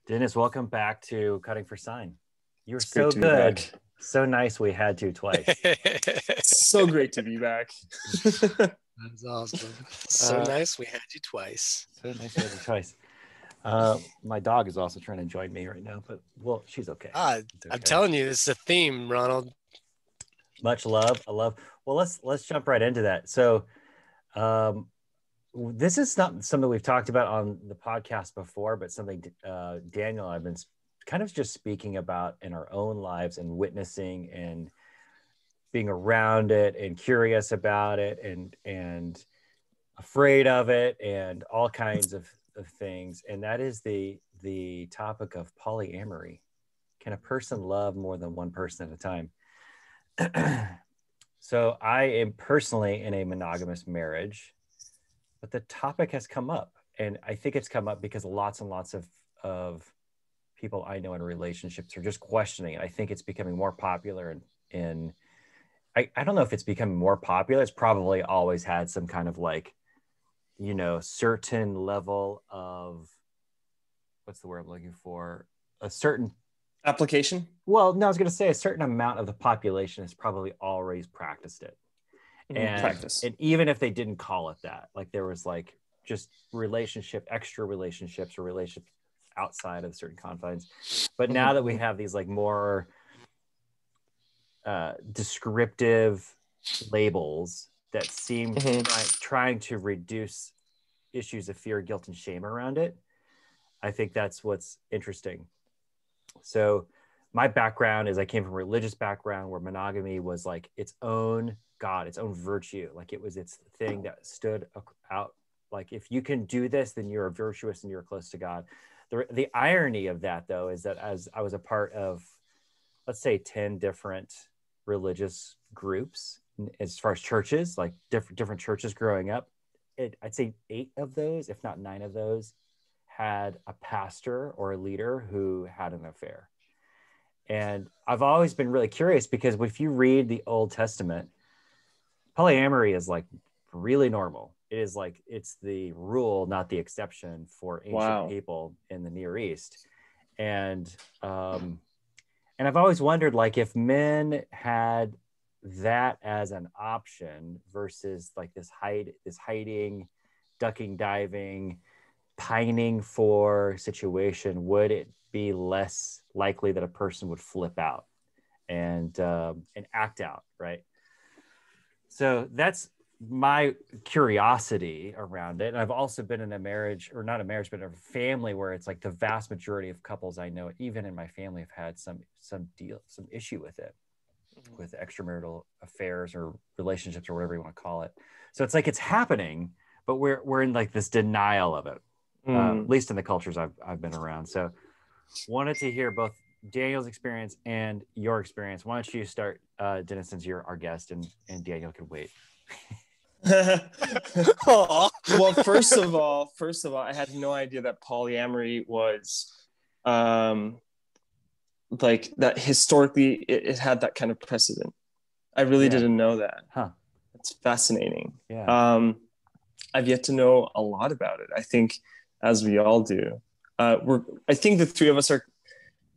Dennis, welcome back to Cutting for Sign. You were It's so great to be good. back. So nice we had to twice. So great to be back. That's awesome. So nice we had you twice. So nice we had you twice. My dog is also trying to join me right now, but well, she's okay. I'm telling you, it's a theme, Ronald. Much love. I love. Well, let's jump right into that. So this is not something we've talked about on the podcast before, but something Daniel and I've been kind of just speaking about in our own lives and witnessing and being around it and curious about it and afraid of it and all kinds of things. And that is the topic of polyamory. Can a person love more than one person at a time? So I am personally in a monogamous marriage, but the topic has come up, and I think it's come up because lots and lots of people I know in relationships are just questioning it. I think it's becoming more popular I don't know if it's becoming more popular. It's probably always had some kind of like, certain level of, what's the word I'm looking for? A certain Application? Well, no, I was going to say a certain amount of the population has probably always practiced it. And even if they didn't call it that, like there was like just extra relationships or relationships outside of certain confines. But now that we have these like more descriptive labels that seem trying to reduce issues of fear, guilt, and shame around it, I think that's what's interesting. So my background is I came from a religious background where monogamy was like its own God, its own virtue. Like it was its thing that stood out. Like if you can do this, then you're virtuous and you're close to God. The irony of that, though, is that as I was a part of, let's say, 10 different religious groups, as far as churches, like different churches growing up, I'd say 8 of those, if not 9 of those, had a pastor or a leader who had an affair. And I've always been really curious because if you read the Old Testament, polyamory is like really normal. It is like, it's the rule, not the exception for ancient people in the Near East. And I've always wondered, like, if men had that as an option versus like this hiding, ducking, diving, pining for situation, would it be less likely that a person would flip out and act out, right? So that's my curiosity around it. And I've also been in a marriage, or not a marriage, but a family where it's like the vast majority of couples I know, even in my family, have had some issue with it, with extramarital affairs or relationships or whatever you want to call it. So it's like it's happening, but we're in like this denial of it. At least in the cultures I've been around. So wanted to hear both Daniel's experience and your experience. Why don't you start, Dennis, since you're our guest, and Daniel can wait. Well, first of all, I had no idea that polyamory was like that historically it had that kind of precedent. I really didn't know that. It's fascinating. I've yet to know a lot about it. I think, as we all do, I think the three of us are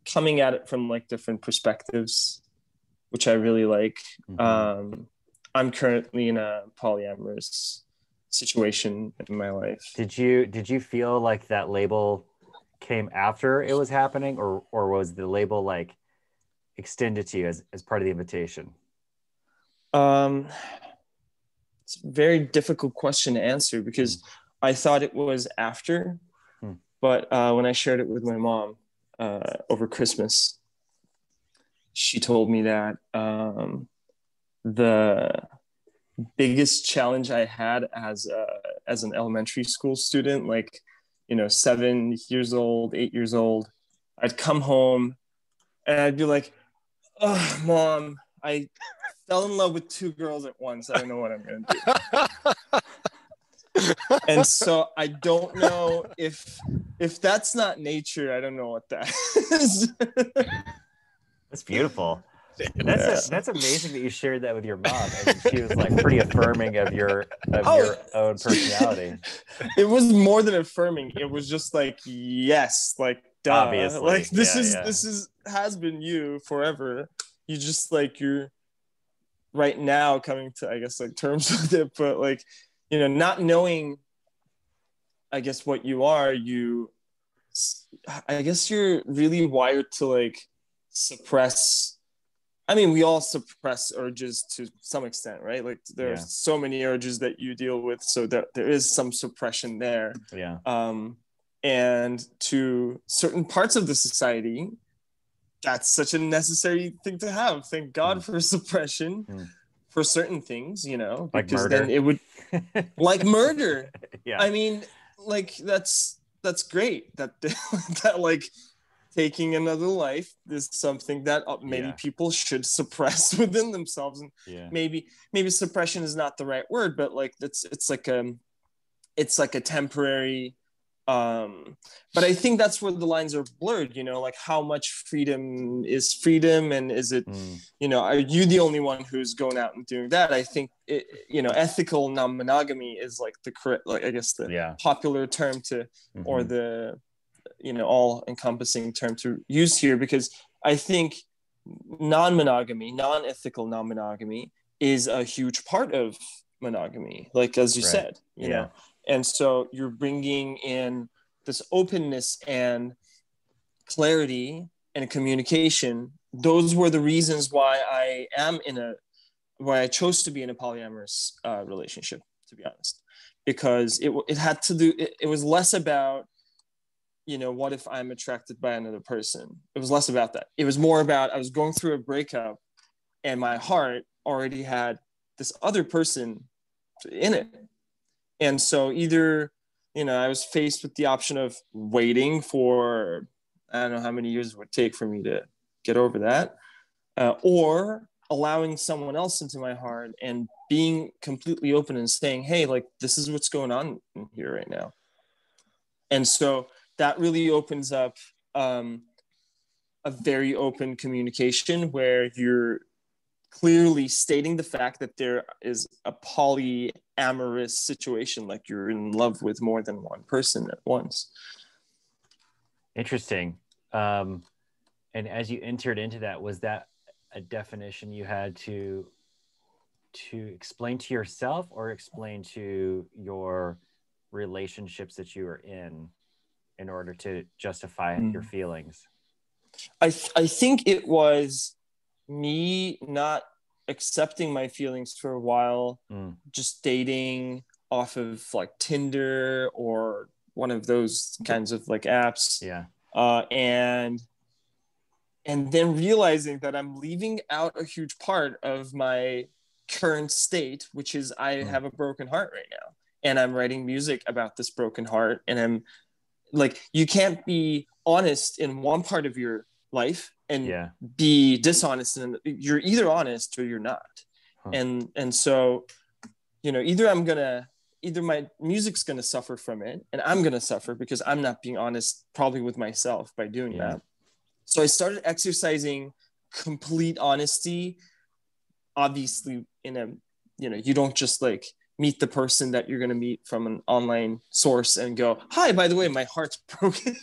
coming at it from like different perspectives, which I really like. I'm currently in a polyamorous situation in my life. Did you feel like that label came after it was happening, or was the label like extended to you as part of the invitation? It's a very difficult question to answer because I thought it was after, but when I shared it with my mom over Christmas, she told me that the biggest challenge I had as an elementary school student, like 7 years old, 8 years old, I'd come home and I'd be like, "Oh, Mom, I fell in love with 2 girls at once. I don't know what I'm gonna do." And so I don't know if that's not nature. I don't know what that is. That's beautiful. That's amazing that you shared that with your mom, and she was like pretty affirming of your own personality. It was more than affirming. It was just like, yes, like duh. Obviously. Like this has been you forever. You just like, you're right now coming to, I guess, like terms with it, but like, you know, not knowing, I guess, what you are, I guess you're really wired to like suppress. I mean, we all suppress urges to some extent, right? Like there's so many urges that you deal with, so that there is some suppression there. Yeah. And to certain parts of the society, that's such a necessary thing to have. Thank God for suppression for certain things, you know, like because murder. then it would, like murder. Yeah. I mean, like that's great that that like taking another life is something that many people should suppress within themselves. And maybe suppression is not the right word, but like it's like a temporary. But I think that's where the lines are blurred, you know, like how much freedom is freedom, and is it, you know, are you the only one who's going out and doing that? I think you know, ethical non-monogamy is like the correct, like I guess the popular term to, or the, you know, all-encompassing term to use here, because I think non-monogamy, non-ethical non-monogamy is a huge part of monogamy, like as you said, you know. And so you're bringing in this openness and clarity and communication. Those were the reasons why I chose to be in a polyamorous relationship, to be honest, because it had to do, it was less about, you know, what if I'm attracted by another person? It was less about that. It was more about, I was going through a breakup and my heart already had this other person in it. And so either, you know, I was faced with the option of waiting for, I don't know how many years it would take for me to get over that, or allowing someone else into my heart and being completely open and saying, hey, like, this is what's going on in here right now. And so that really opens up a very open communication where you're clearly stating the fact that there is a polyamorous situation, like you're in love with more than one person at once. Interesting. And as you entered into that, was that a definition you had to explain to yourself or explain to your relationships that you were in order to justify your feelings? I think it was me not accepting my feelings for a while, just dating off of like Tinder or one of those kinds of like apps. And then realizing that I'm leaving out a huge part of my current state, which is I have a broken heart right now, and I'm writing music about this broken heart. And I'm like, you can't be honest in one part of your life and be dishonest, and you're either honest or you're not. And so, you know, either my music's gonna suffer from it and I'm gonna suffer because I'm not being honest probably with myself by doing that. So I started exercising complete honesty. Obviously, in a, you know, you don't just like meet the person that you're going to meet from an online source and go, hi, by the way, my heart's broken.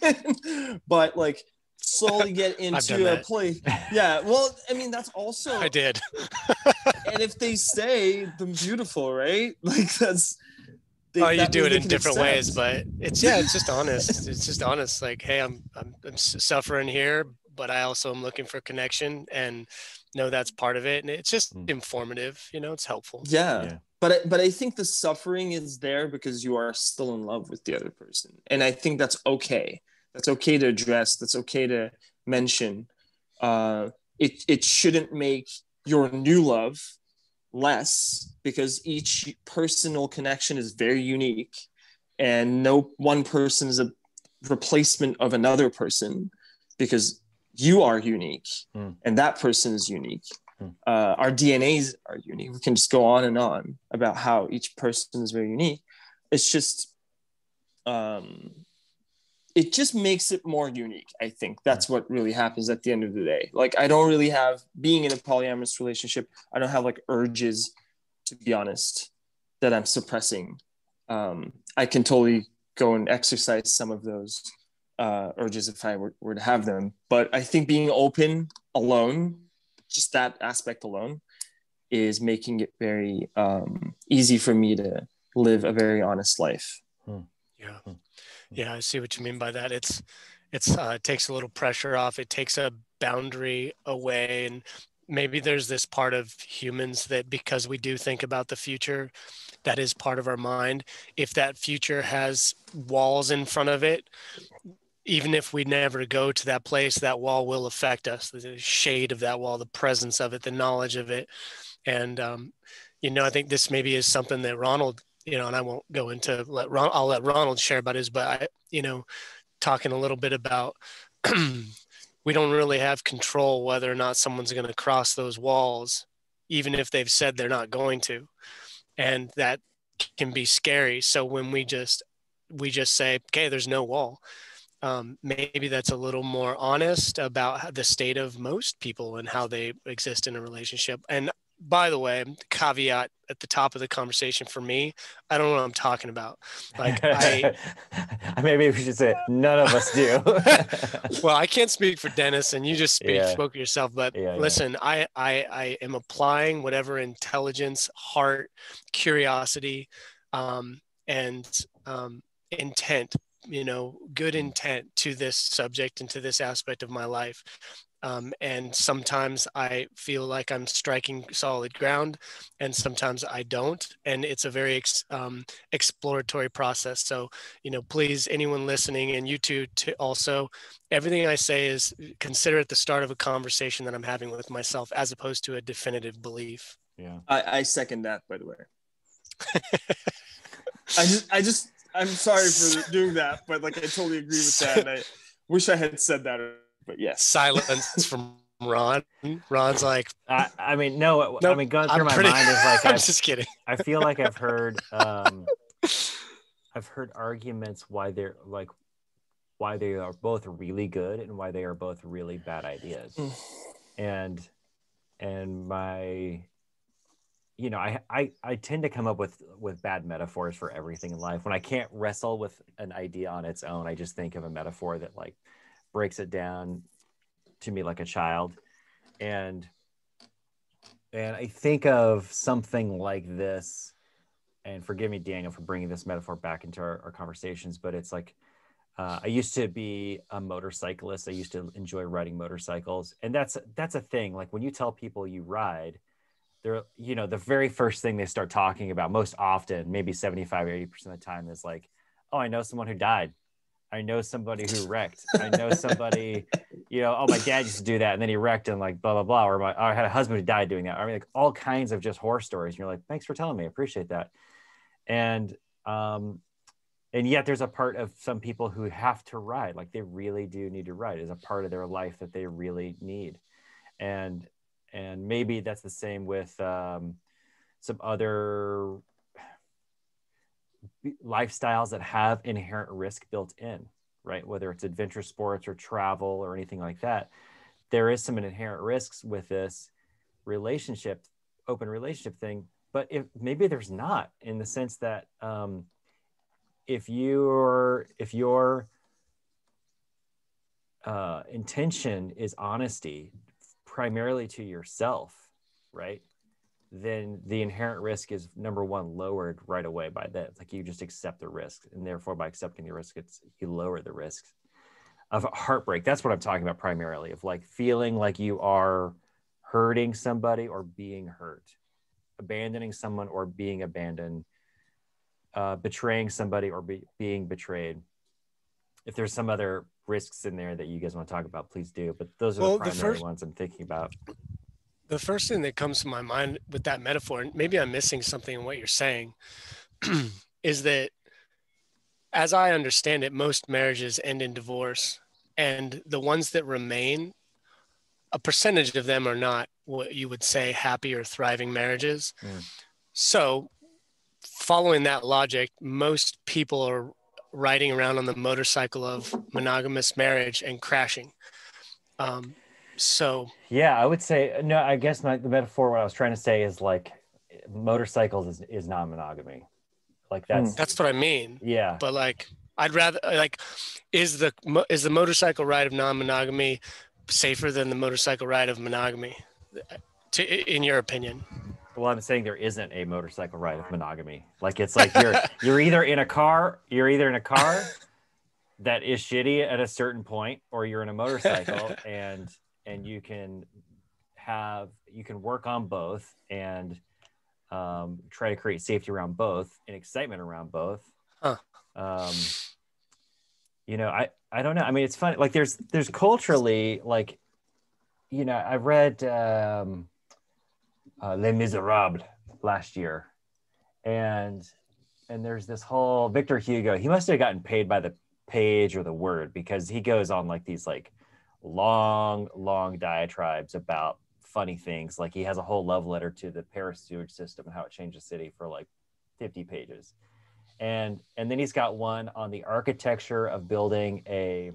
But like slowly get into a place. Yeah. Well, I mean, that's also, I did. And if they stay, then beautiful, right? Like that's, you do it in different ways, but it's just honest. It's just honest. Like, hey, I'm suffering here, but I also am looking for connection, and know that's part of it. And it's just informative, you know, it's helpful. Yeah. But I think the suffering is there because you are still in love with the other person. And I think that's okay. That's okay to address. That's okay to mention. It shouldn't make your new love less, because each personal connection is very unique, and no one person is a replacement of another person, because you are unique and that person is unique. Our DNAs are unique. We can just go on and on about how each person is very unique. It's just it just makes it more unique. I think that's what really happens at the end of the day. Like, I don't really have, being in a polyamorous relationship, I don't have like urges, to be honest, that I'm suppressing. I can totally go and exercise some of those urges if I were to have them. But I think being open alone, just that aspect alone, is making it very easy for me to live a very honest life. Yeah, I see what you mean by that. It takes a little pressure off. It takes a boundary away, and maybe there's this part of humans that, because we do think about the future, that is part of our mind. If that future has walls in front of it, even if we never go to that place, that wall will affect us. The shade of that wall, the presence of it, the knowledge of it. And, I think this maybe is something that Ronald, and I won't go into, I'll let Ronald share about his, but talking a little bit about, we don't really have control whether or not someone's going to cross those walls, even if they've said they're not going to. And that can be scary. So when we just say, okay, there's no wall. Maybe that's a little more honest about the state of most people and how they exist in a relationship. And by the way, caveat at the top of the conversation for me, I don't know what I'm talking about. Like maybe we should say none of us do. Well, I can't speak for Dennis, and you just spoke for yourself. But listen, I am applying whatever intelligence, heart, curiosity, and intent, good intent to this subject and to this aspect of my life. And sometimes I feel like I'm striking solid ground, and sometimes I don't. And it's a very exploratory process. So, please, anyone listening, and you two also, everything I say is consider it the start of a conversation that I'm having with myself, as opposed to a definitive belief. Yeah, I second that, by the way. I'm sorry for doing that, but I totally agree with that. And I wish I had said that. But yes. Silence from Ron. Ron's like, going through my mind is like, I'm just kidding. I feel like I've heard arguments why they are both really good and why they are both really bad ideas. and my, I tend to come up with bad metaphors for everything in life. When I can't wrestle with an idea on its own, I just think of a metaphor that breaks it down to me like a child. And I think of something like this, and forgive me, Daniel, for bringing this metaphor back into our conversations, but it's like, I used to be a motorcyclist. I used to enjoy riding motorcycles. And that's a thing. Like when you tell people you ride, they're, the very first thing they start talking about most often, maybe 75 or 80% of the time, is like, oh, I know someone who died. I know somebody who wrecked. I know somebody, oh, my dad used to do that, and then he wrecked and blah, blah, blah. Or I had a husband who died doing that. I mean, all kinds of just horror stories. And you're like, thanks for telling me. I appreciate that. And yet there's a part of some people who have to ride. Like they really do need to ride. It's a part of their life that they really need. And maybe that's the same with some other lifestyles that have inherent risk built in, right? Whether it's adventure sports or travel or anything like that, there is some inherent risks with this open relationship thing. But maybe there's not, in the sense that if your intention is honesty primarily to yourself, right? Then the inherent risk is, number one, lowered right away by that. It's like you just accept the risk, and therefore by accepting the risk, you lower the risks of heartbreak. That's what I'm talking about primarily, of feeling like you are hurting somebody or being hurt, abandoning someone or being abandoned, betraying somebody or being betrayed. If there's some other risks in there that you guys want to talk about, please do. But those are the primary ones I'm thinking about. The first thing that comes to my mind with that metaphor, and maybe I'm missing something in what you're saying, is that, as I understand it, most marriages end in divorce, and the ones that remain, a percentage of them are not what you would say happy or thriving marriages. So following that logic, most people are riding around on the motorcycle of monogamous marriage and crashing. Yeah, I would say, no, I guess the metaphor, what I was trying to say is motorcycles is non-monogamy. That's what I mean. Yeah. But I'd rather like, is the motorcycle ride of non-monogamy safer than the motorcycle ride of monogamy, in your opinion? Well, I'm saying there isn't a motorcycle ride of monogamy. Like, it's like you're either in a car that is shitty at a certain point, or you're in a motorcycle and you can work on both and try to create safety around both and excitement around both. Huh. You know, I don't know. I mean, it's funny. Like, there's culturally, like, you know, I read Les Miserables last year, and there's this whole Victor Hugo. He must have gotten paid by the page or the word, because he goes on like these like long diatribes about funny things. Like, he has a whole love letter to the Paris sewage system and how it changed the city for like 50 pages. And then he's got one on the architecture of building a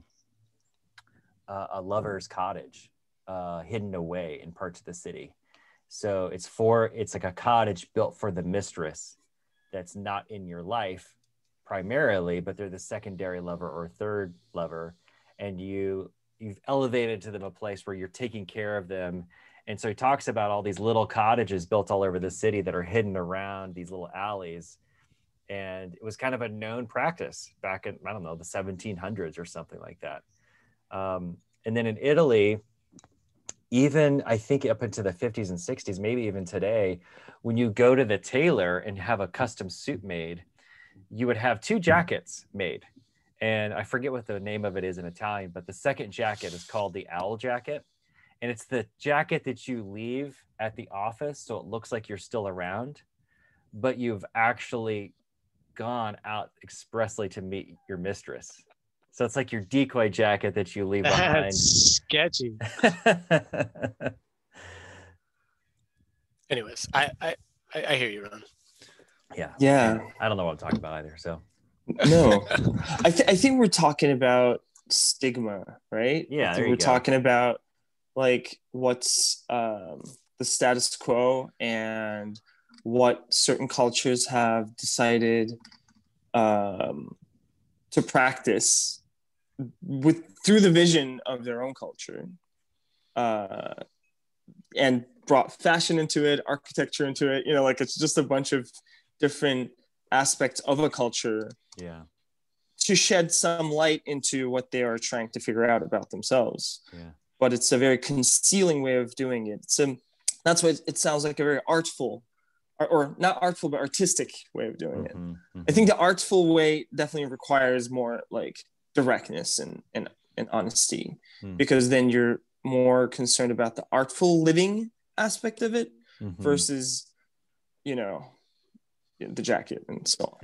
lover's cottage hidden away in parts of the city. So it's like a cottage built for the mistress that's not in your life primarily, but they're the secondary lover or third lover, and you've elevated to them a place where you're taking care of them. And so he talks about all these little cottages built all over the city that are hidden around these little alleys. And it was kind of a known practice back in, I don't know, the 1700s or something like that. And then in Italy, even I think up into the 50s and 60s, maybe even today, when you go to the tailor and have a custom suit made, you would have two jackets made. And I forget what the name of it is in Italian, but the second jacket is called the owl jacket. And it's the jacket that you leave at the office, so it looks like you're still around, but you've actually gone out expressly to meet your mistress. So it's like your decoy jacket that you leave behind. That's sketchy. Anyways, I hear you, Ron. Yeah. I don't know what I'm talking about either. So no, I think we're talking about stigma, right? Yeah, I think we're talking about like what's the status quo and what certain cultures have decided to practice through the vision of their own culture, and brought fashion into it, architecture into it. You know, like, it's just a bunch of different aspects of a culture, to shed some light into what they are trying to figure out about themselves. But it's a very concealing way of doing it. That's why it sounds like a very artful, or not artful, but artistic way of doing it. I think the artful way definitely requires more like directness and honesty, because then you're more concerned about the artful living aspect of it versus, you know, the jacket and so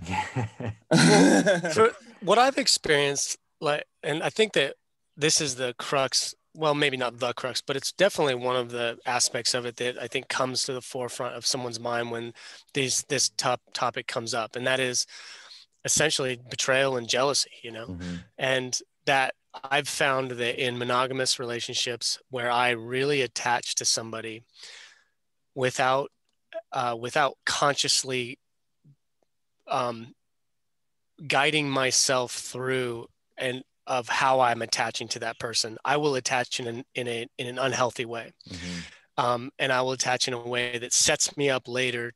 on. So what I've experienced, like, and I think that this is the crux, well, maybe not the crux, but it's definitely one of the aspects of it that I think comes to the forefront of someone's mind when this topic comes up. And that is essentially betrayal and jealousy, you know, and that I've found that in monogamous relationships where I really attach to somebody without consciously guiding myself through and of how I'm attaching to that person, I will attach in an unhealthy way. And I will attach in a way that sets me up later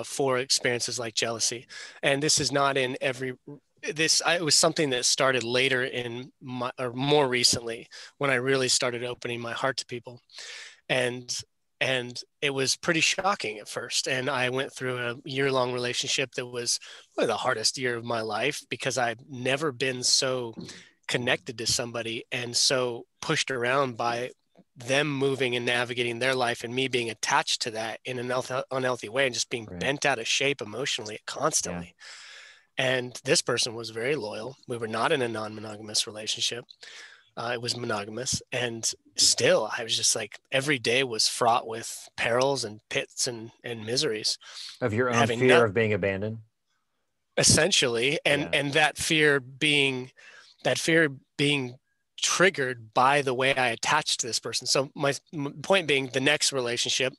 for experiences like jealousy. And this is not in every, it was something that started later or more recently, when I really started opening my heart to people. And it was pretty shocking at first. And I went through a year-long relationship that was really the hardest year of my life, because I've never been so connected to somebody and so pushed around by them moving and navigating their life and me being attached to that in an unhealthy way and just being bent out of shape emotionally constantly. And this person was very loyal. We were not in a non-monogamous relationship. It was monogamous, and still I was just like, every day was fraught with perils and pits and miseries of your own fear of being abandoned, essentially. And that fear being triggered by the way I attached to this person. So my point being, the next relationship,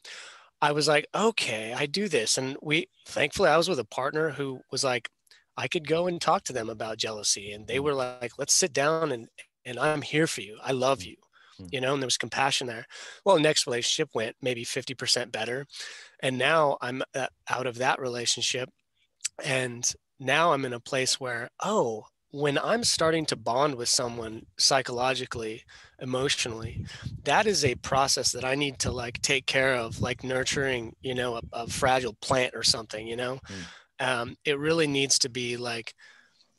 I was like, okay, I do this. And thankfully I was with a partner who was like, I could go and talk to them about jealousy, and they were like, let's sit down and I'm here for you. I love you, you know, and there was compassion there. Well, next relationship went maybe 50% better. And now I'm out of that relationship. And now I'm in a place where, oh, when I'm starting to bond with someone psychologically, emotionally, that is a process that I need to like take care of, like nurturing, you know, a fragile plant or something, you know. It really needs to be like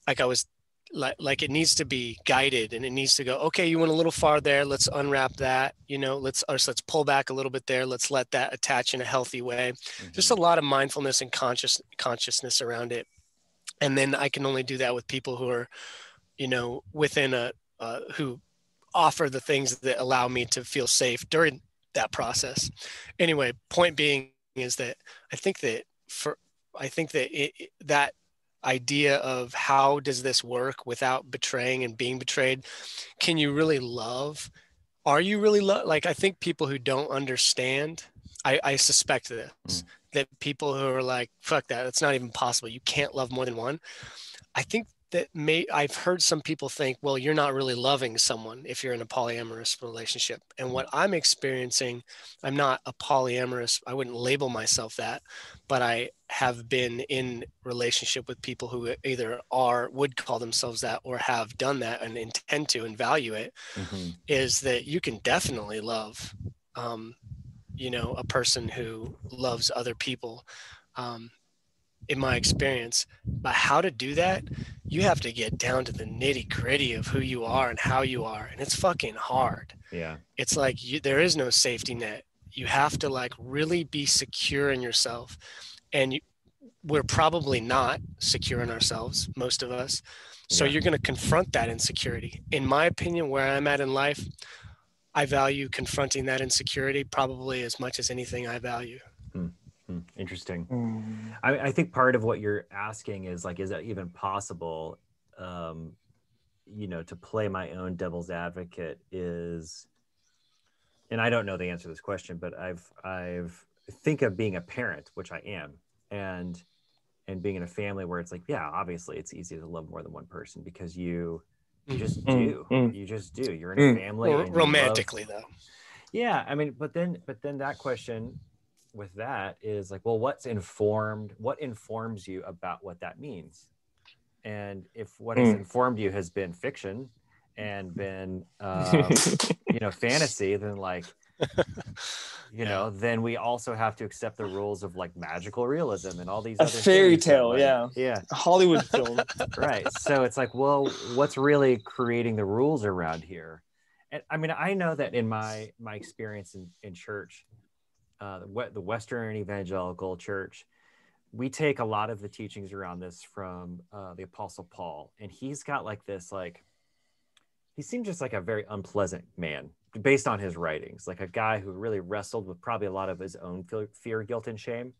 I was like it needs to be guided, and it needs to go, okay, you went a little far there, let's unwrap that, you know, let's pull back a little bit there, let's let that attach in a healthy way. Just a lot of mindfulness and consciousness around it. And then I can only do that with people who are, you know, within who offer the things that allow me to feel safe during that process. Anyway, point being is that I think that that idea of how does this work without betraying and being betrayed, can you really love? Are you really like, I think people who don't understand, I suspect this, that people who are like, fuck that, it's not even possible, you can't love more than one. I think that I've heard some people think, well, you're not really loving someone if you're in a polyamorous relationship. And what I'm experiencing, I'm not a polyamorous, I wouldn't label myself that, but I have been in relationship with people who either would call themselves that or have done that and intend to and value it, is that you can definitely love, you know, a person who loves other people. In my experience, but how to do that, you have to get down to the nitty gritty of who you are and how you are. And it's fucking hard. Yeah. It's like there is no safety net. You have to like really be secure in yourself. And we're probably not secure in ourselves, most of us. So you're going to confront that insecurity. In my opinion, where I'm at in life, I value confronting that insecurity probably as much as anything I value. Interesting. I think part of what you're asking is like, is that even possible? You know, to play my own devil's advocate is, and I don't know the answer to this question, but I've think of being a parent, which I am, and being in a family where it's like, yeah, obviously it's easy to love more than one person because you just do. You just do. You're in a family. And romantically, though. Yeah, I mean, but then that question with that is like, well, what informs you about what that means? And if what has informed you has been fiction and been you know, fantasy, then like, you know, then we also have to accept the rules of like magical realism and all these other fairy tale, like, a Hollywood film. Right. So it's like, well, what's really creating the rules around here? And I mean, I know that in my experience in church, the Western evangelical church, we take a lot of the teachings around this from the Apostle Paul, and he's got like this, like, he seemed just like a very unpleasant man based on his writings, like a guy who really wrestled with probably a lot of his own fear, guilt, and shame.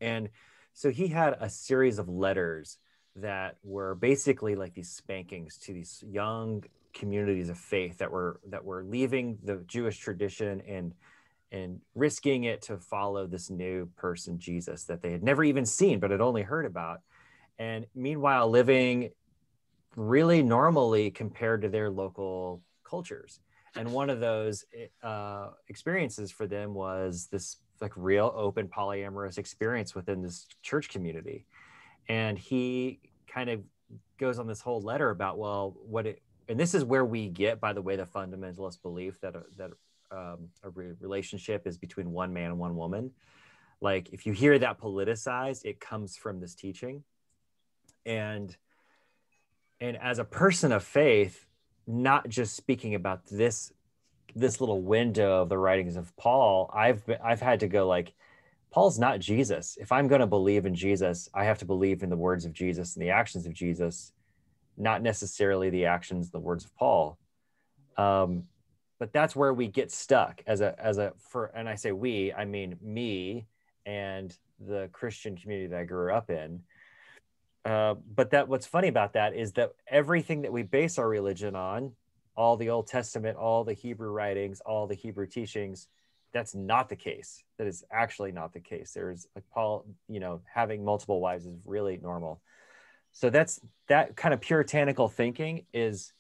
And so he had a series of letters that were basically like these spankings to these young communities of faith that were leaving the Jewish tradition and risking it to follow this new person, Jesus, that they had never even seen, but had only heard about. And meanwhile, living really normally compared to their local cultures. And one of those experiences for them was this like real open polyamorous experience within this church community. And he kind of goes on this whole letter about, well, and this is where we get, by the way, the fundamentalist belief that a relationship is between one man and one woman. Like, if you hear that politicized, it comes from this teaching. And as a person of faith, not just speaking about this little window of the writings of Paul, I've had to go like, Paul's not Jesus. If I'm going to believe in Jesus, I have to believe in the words of Jesus and the actions of Jesus, not necessarily the actions, the words of Paul. But that's where we get stuck and I say we, I mean me and the Christian community that I grew up in. But what's funny about that is that everything that we base our religion on, all the Old Testament, all the Hebrew writings, all the Hebrew teachings, that's not the case. That is actually not the case. There's like Paul, you know, having multiple wives is really normal. So that kind of puritanical thinking is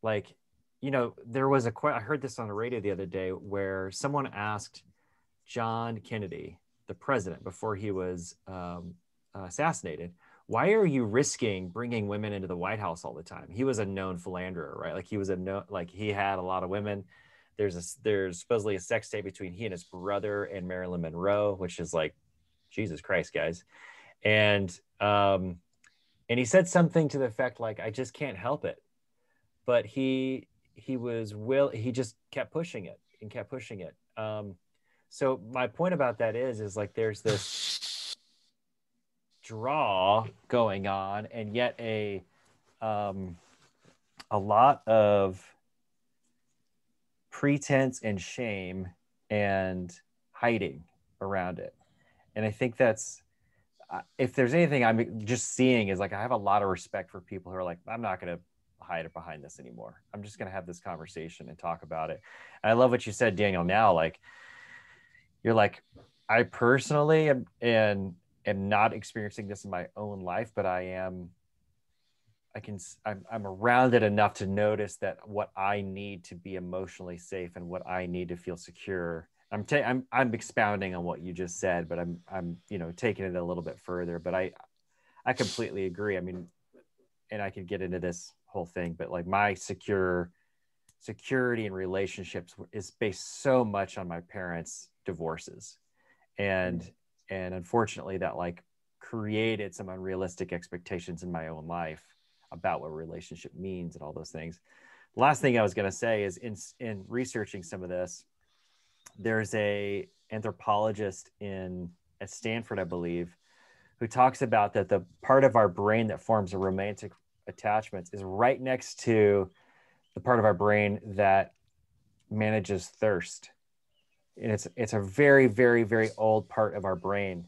like, there was I heard this on the radio the other day where someone asked John Kennedy, the president, before he was assassinated, why are you risking bringing women into the White House all the time? He was a known philanderer, right? Like he had a lot of women. There's supposedly a sex tape between he and his brother and Marilyn Monroe, which is like, Jesus Christ, guys. And he said something to the effect like, I just can't help it. But he just kept pushing it and kept pushing it. So my point about that is like, there's this draw going on, and yet a lot of pretense and shame and hiding around it. And I think that's, if there's anything I'm just seeing is like, I have a lot of respect for people who are like, I'm not going to hide it behind this anymore. I'm just going to have this conversation and talk about it. And I love what you said, Daniel, now, like, you're like, I personally am not experiencing this in my own life, but I'm around it enough to notice that what I need to be emotionally safe and what I need to feel secure. I'm expounding on what you just said, but I'm taking it a little bit further. But I completely agree. I mean, and I could get into this whole thing, but like my security in relationships is based so much on my parents' divorces, and unfortunately that like created some unrealistic expectations in my own life about what relationship means and all those things. The last thing I was going to say is in researching some of this, there's a anthropologist at Stanford, I believe, who talks about that the part of our brain that forms a romantic attachments is right next to the part of our brain that manages thirst. And it's a very, very, very old part of our brain.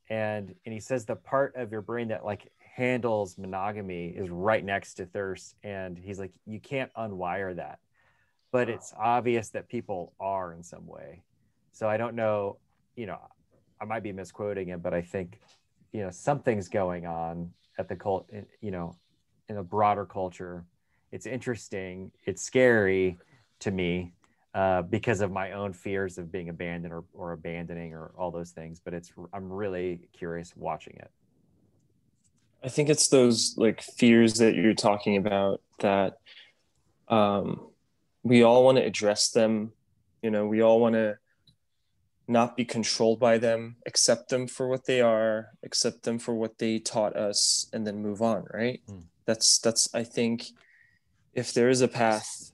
And he says the part of your brain that like handles monogamy is right next to thirst. And he's like, you can't unwire that, but it's obvious that people are in some way. So I don't know, I might be misquoting him, but I think, something's going on at the cult, in a broader culture. It's interesting. It's scary to me because of my own fears of being abandoned or abandoning or all those things. But I'm really curious watching it. I think it's those like fears that you're talking about that we all want to address them. We all want to not be controlled by them, accept them for what they are, accept them for what they taught us, and then move on, right? That's I think if there is a path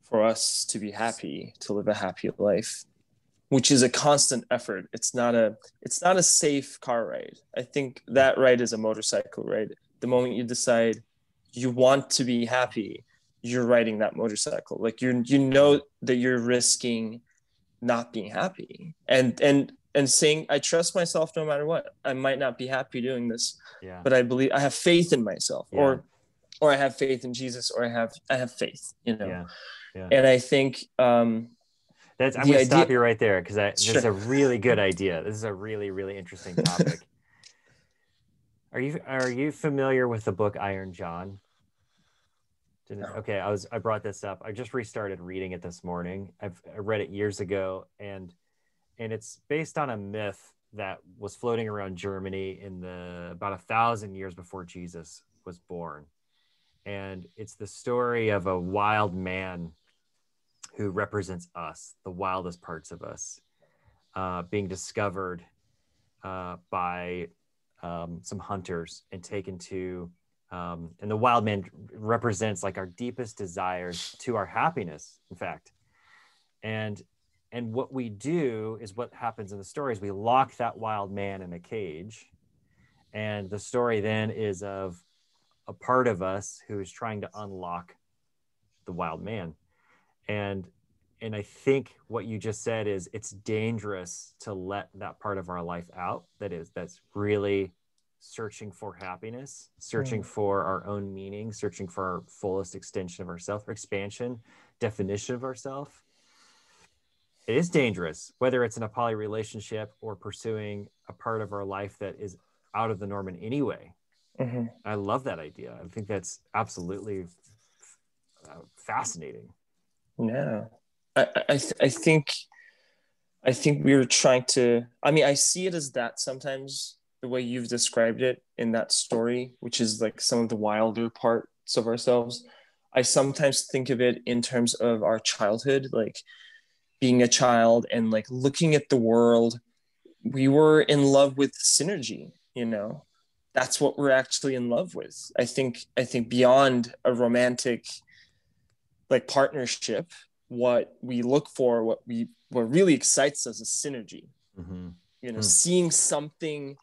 for us to be happy, to live a happy life, which is a constant effort. It's not a safe car ride. I think that ride is a motorcycle ride. The moment you decide you want to be happy, you're riding that motorcycle. Like you know that you're risking not being happy and saying, I trust myself no matter what. I might not be happy doing this, but I believe I have faith in myself, or I have faith in Jesus, or I have faith, And I think I'm going to stop you right there because this is a really good idea. This is a really, really interesting topic. Are you familiar with the book Iron John? Okay, I brought this up. I just restarted reading it this morning. I read it years ago, and it's based on a myth that was floating around Germany in about 1,000 years before Jesus was born. And it's the story of a wild man who represents us, the wildest parts of us, being discovered by some hunters and taken to, and the wild man represents like our deepest desires to our happiness, in fact. And what we do is what happens in the story is we lock that wild man in a cage. And the story then is of a part of us who is trying to unlock the wild man. And I think what you just said is it's dangerous to let that part of our life out. That's really searching for happiness, searching for our own meaning, searching for our fullest extension of ourselves, expansion, definition of ourselves. It is dangerous, whether it's in a poly relationship or pursuing a part of our life that is out of the norm in any way. I love that idea. I think that's absolutely fascinating. Yeah. I think we were trying to, I mean, I see it as that sometimes, the way you've described it in that story, which is like some of the wilder parts of ourselves. I sometimes think of it in terms of our childhood, like being a child and like looking at the world. We were in love with synergy, you know, that's what we're actually in love with. I think beyond a romantic like partnership, what we look for, what really excites us is synergy. You know, seeing something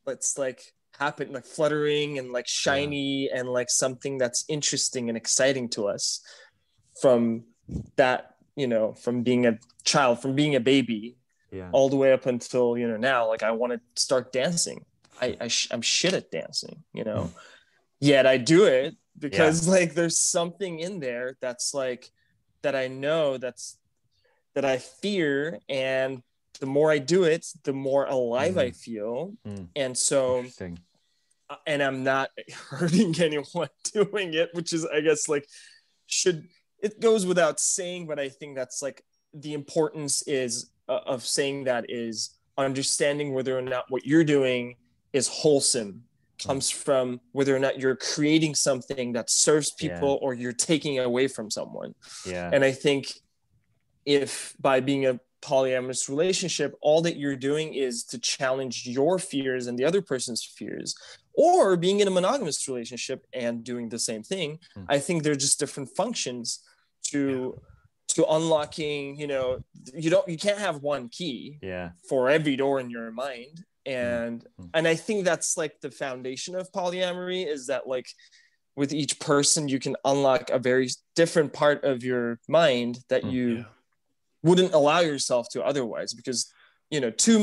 that's like happen, like fluttering and like shiny and like something that's interesting and exciting to us from that, you know, from being a child, from being a baby, all the way up until, you know, now, like I want to start dancing. I'm shit at dancing, you know, yet I do it because like there's something in there that's like, that I know that I fear, and the more I do it, the more alive I feel. And so, and I'm not hurting anyone doing it, which is, I guess, like, it goes without saying, but I think that's like the importance is of saying that is understanding whether or not what you're doing is wholesome, comes from whether or not you're creating something that serves people or you're taking away from someone. And I think if by being a polyamorous relationship, all that you're doing is to challenge your fears and the other person's fears, or being in a monogamous relationship and doing the same thing, I think they're just different functions to unlocking, you know, you can't have one key for every door in your mind. And I think that's like the foundation of polyamory, is that like with each person you can unlock a very different part of your mind that you wouldn't allow yourself to otherwise, because, you know, two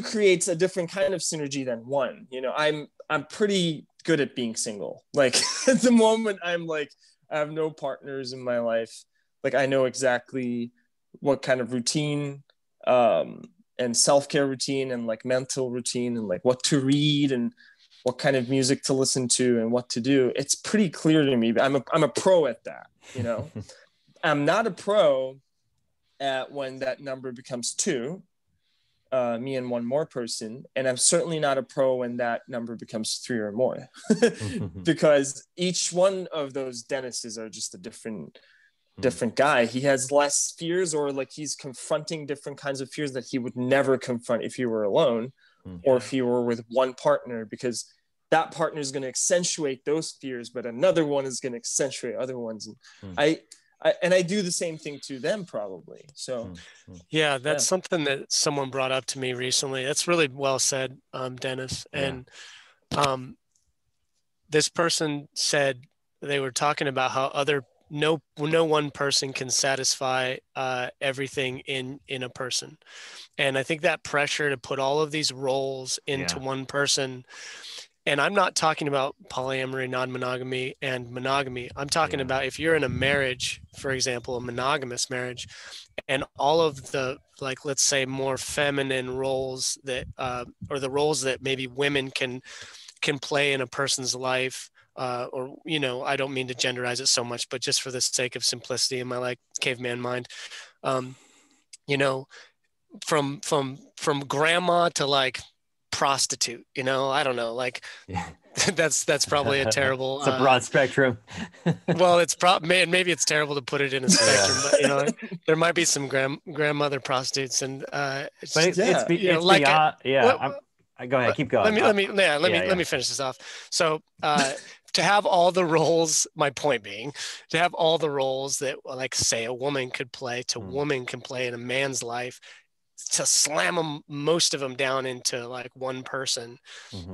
creates a different kind of synergy than one. You know, I'm pretty good at being single. Like at the moment I'm like, I have no partners in my life. Like I know exactly what kind of routine and self-care routine and like mental routine and like what to read and what kind of music to listen to and what to do. It's pretty clear to me. I'm a pro at that, you know. I'm not a pro at when that number becomes two, me and one more person. And I'm certainly not a pro when that number becomes three or more, because each one of those Dennises are just a different guy. He has less fears, or like he's confronting different kinds of fears that he would never confront if he were alone or if he were with one partner, because that partner is going to accentuate those fears, but another one is going to accentuate other ones. And I do the same thing to them probably. So that's something that someone brought up to me recently. That's really well said, Dennis. And this person said, they were talking about how no one person can satisfy everything in a person. And I think that pressure to put all of these roles into one person, and I'm not talking about polyamory, non-monogamy, and monogamy. I'm talking about if you're in a marriage, for example, a monogamous marriage, and all of the, like, let's say more feminine roles that, or the roles that maybe women can play in a person's life, or, you know, I don't mean to genderize it so much, but just for the sake of simplicity in my like caveman mind, you know, from grandma to like prostitute, you know, I don't know, like that's probably a terrible, it's a broad spectrum. Well, it's maybe it's terrible to put it in a spectrum, but you know, there might be some grandmother prostitutes, and it's like go ahead, keep going. Let me finish this off. So to have all the roles, my point being, to have all the roles that, like, say a woman could play, woman can play in a man's life, to slam them, most of them down into like one person.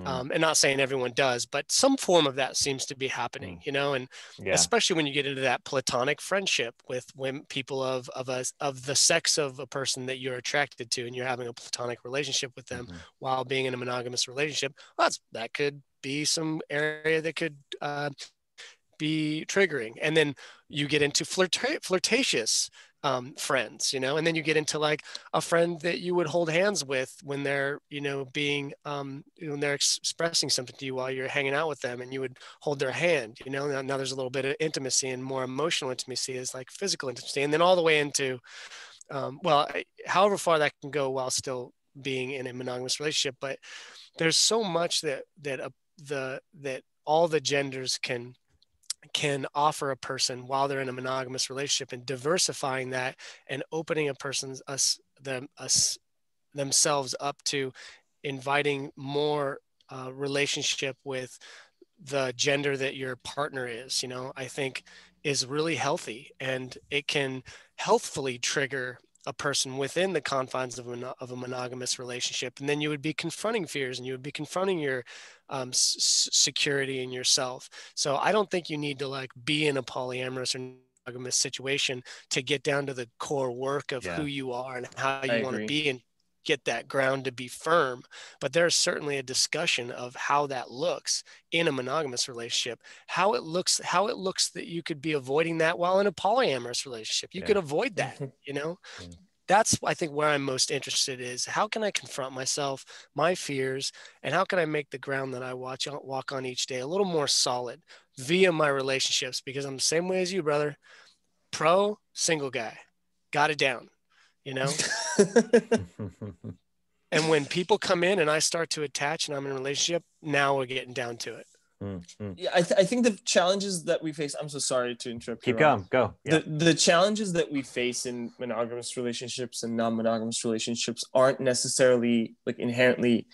And not saying everyone does, but some form of that seems to be happening, you know, and especially when you get into that platonic friendship with women, people of the sex of a person that you're attracted to, and you're having a platonic relationship with them while being in a monogamous relationship. Well, that could be some area that could be triggering. And then you get into flirtatious friends, you know, and then you get into like a friend that you would hold hands with when they're, you know, being, when they're expressing something to you while you're hanging out with them, and you would hold their hand, you know. Now there's a little bit of intimacy, and more emotional intimacy is like physical intimacy. And then all the way into, however far that can go while still being in a monogamous relationship. But there's so much that all the genders can offer a person while they're in a monogamous relationship, and diversifying that and opening a person's themselves up to inviting more relationship with the gender that your partner is, you know, I think is really healthy, and it can healthfully trigger a person within the confines of a monogamous relationship. And then you would be confronting fears, and you would be confronting your security in yourself. So I don't think you need to like be in a polyamorous or monogamous situation to get down to the core work of who you are and how you want to be, and get that ground to be firm. But there's certainly a discussion of how that looks in a monogamous relationship, how it looks that you could be avoiding that while in a polyamorous relationship. You could avoid that, you know. That's, I think, where I'm most interested is how can I confront myself, my fears, and how can I make the ground that I walk on each day a little more solid via my relationships? Because I'm the same way as you, brother. Pro, single guy, got it down, you know. And when people come in and I start to attach and I'm in a relationship, now we're getting down to it. Yeah, I think the challenges that we face, I'm so sorry to interrupt. Keep going, go. Yeah. The challenges that we face in monogamous relationships and non-monogamous relationships aren't necessarily like inherently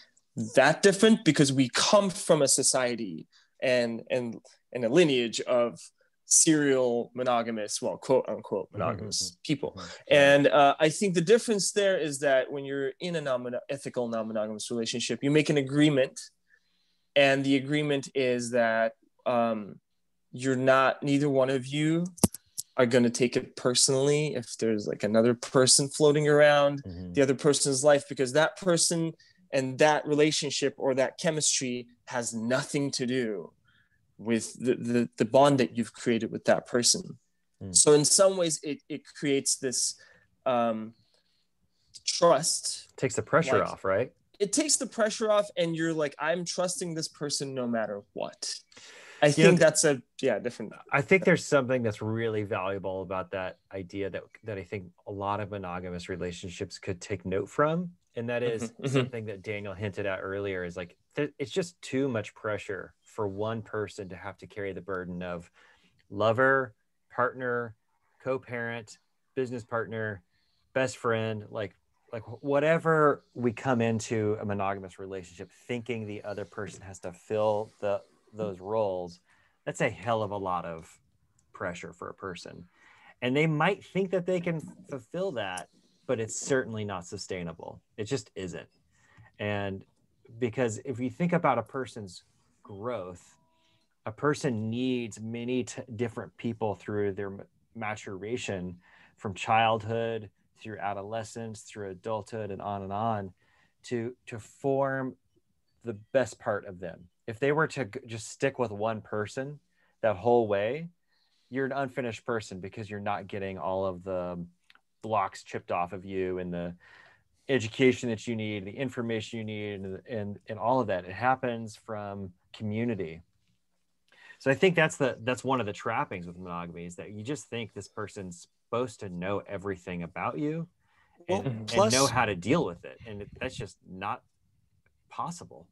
that different, because we come from a society and a lineage of serial monogamous, well, quote unquote monogamous people. And I think the difference there is that when you're in a ethical non-monogamous relationship, you make an agreement, and the agreement is that neither one of you are going to take it personally if there's like another person floating around the other person's life, because that person and that relationship or that chemistry has nothing to do with the bond that you've created with that person. So in some ways it creates this trust. Takes the pressure off, right? It takes the pressure off, and you're like, I'm trusting this person no matter what. I think that's different. I think there's something that's really valuable about that idea that I think a lot of monogamous relationships could take note from. And that is something that Daniel hinted at earlier, is like, it's just too much pressure for one person to have to carry the burden of lover, partner, co-parent, business partner, best friend, like whatever we come into a monogamous relationship thinking the other person has to fill those roles. That's a hell of a lot of pressure for a person. And they might think that they can fulfill that, but it's certainly not sustainable. It just isn't. And because if you think about a person's growth, a person needs many different people through their maturation, from childhood through adolescence, through adulthood, and on, to form the best part of them. If they were to just stick with one person that whole way, you're an unfinished person, because you're not getting all of the blocks chipped off of you, and the education that you need, the information you need, and all of that. It happens from community. So I think that's one of the trappings with monogamy, is that you just think this person's supposed to know everything about you and know how to deal with it. And that's just not possible.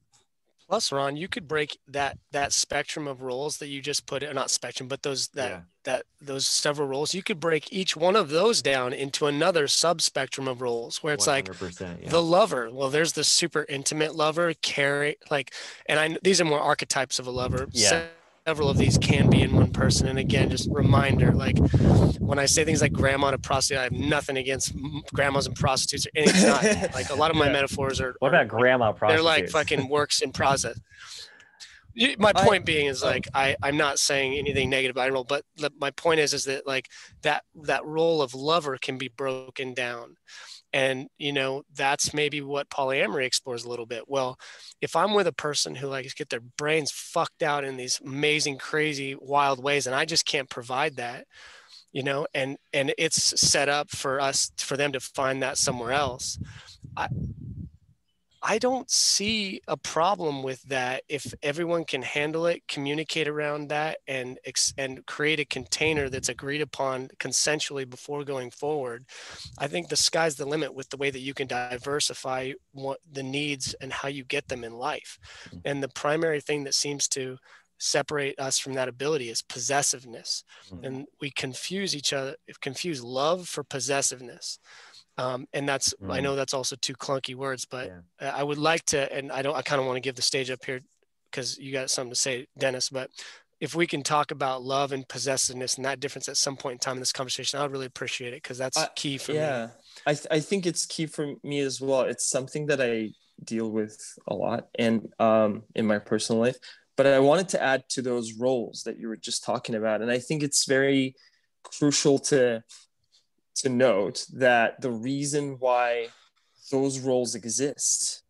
Plus, Ron, you could break that spectrum of roles that you just put in, not spectrum, but those several roles. You could break each one of those down into another subspectrum of roles, where it's like the lover. Well, there's the super intimate lover, these are more archetypes of a lover. Yeah. Several of these can be in one person. And again, just a reminder, like when I say things like grandma to prostitute, I have nothing against grandmas and prostitutes or anything. Like a lot of my metaphors are. What about grandma prostitutes? They're like fucking works in process. My point being is like, I'm not saying anything negative about role, but my point is that like that role of lover can be broken down. And, you know, that's maybe what polyamory explores a little bit. Well, if I'm with a person who like get their brains fucked out in these amazing, crazy, wild ways, and I just can't provide that, and it's set up for them to find that somewhere else. I don't see a problem with that if everyone can handle it, communicate around that, and create a container that's agreed upon consensually before going forward. I think the sky's the limit with the way that you can diversify the needs and how you get them in life. And the primary thing that seems to separate us from that ability is possessiveness. And we confuse love for possessiveness. And that's, I know that's also two clunky words, but I would like to, and I kind of want to give the stage up here because you got something to say, Dennis, but if we can talk about love and possessiveness and that difference at some point in time in this conversation, I would really appreciate it because that's key for me. Yeah, I think it's key for me as well. It's something that I deal with a lot and in my personal life, but I wanted to add to those roles that you were just talking about. And I think it's very crucial to note that the reason why those roles exist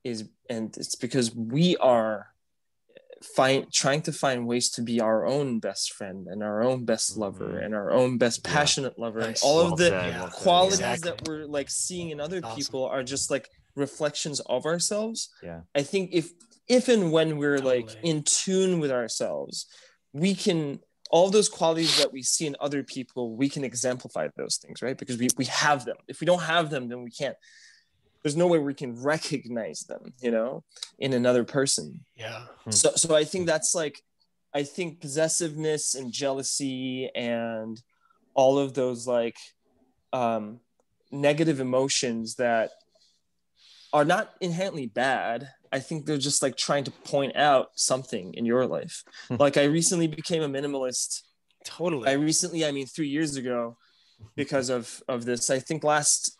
it's because we are trying to find ways to be our own best friend and our own best lover and our own best passionate lover. And all of the qualities that we're like seeing in other people are just like reflections of ourselves. I think if and when we're like in tune with ourselves, we can, all those qualities that we see in other people, we can exemplify those things, right? Because we have them. If we don't have them, then we can't, there's no way we can recognize them, in another person. So I think that's like, I think possessiveness and jealousy and all of those like negative emotions that are not inherently bad. I think they're just like trying to point out something in your life. Like I recently became a minimalist. Totally. 3 years ago because of this. I think last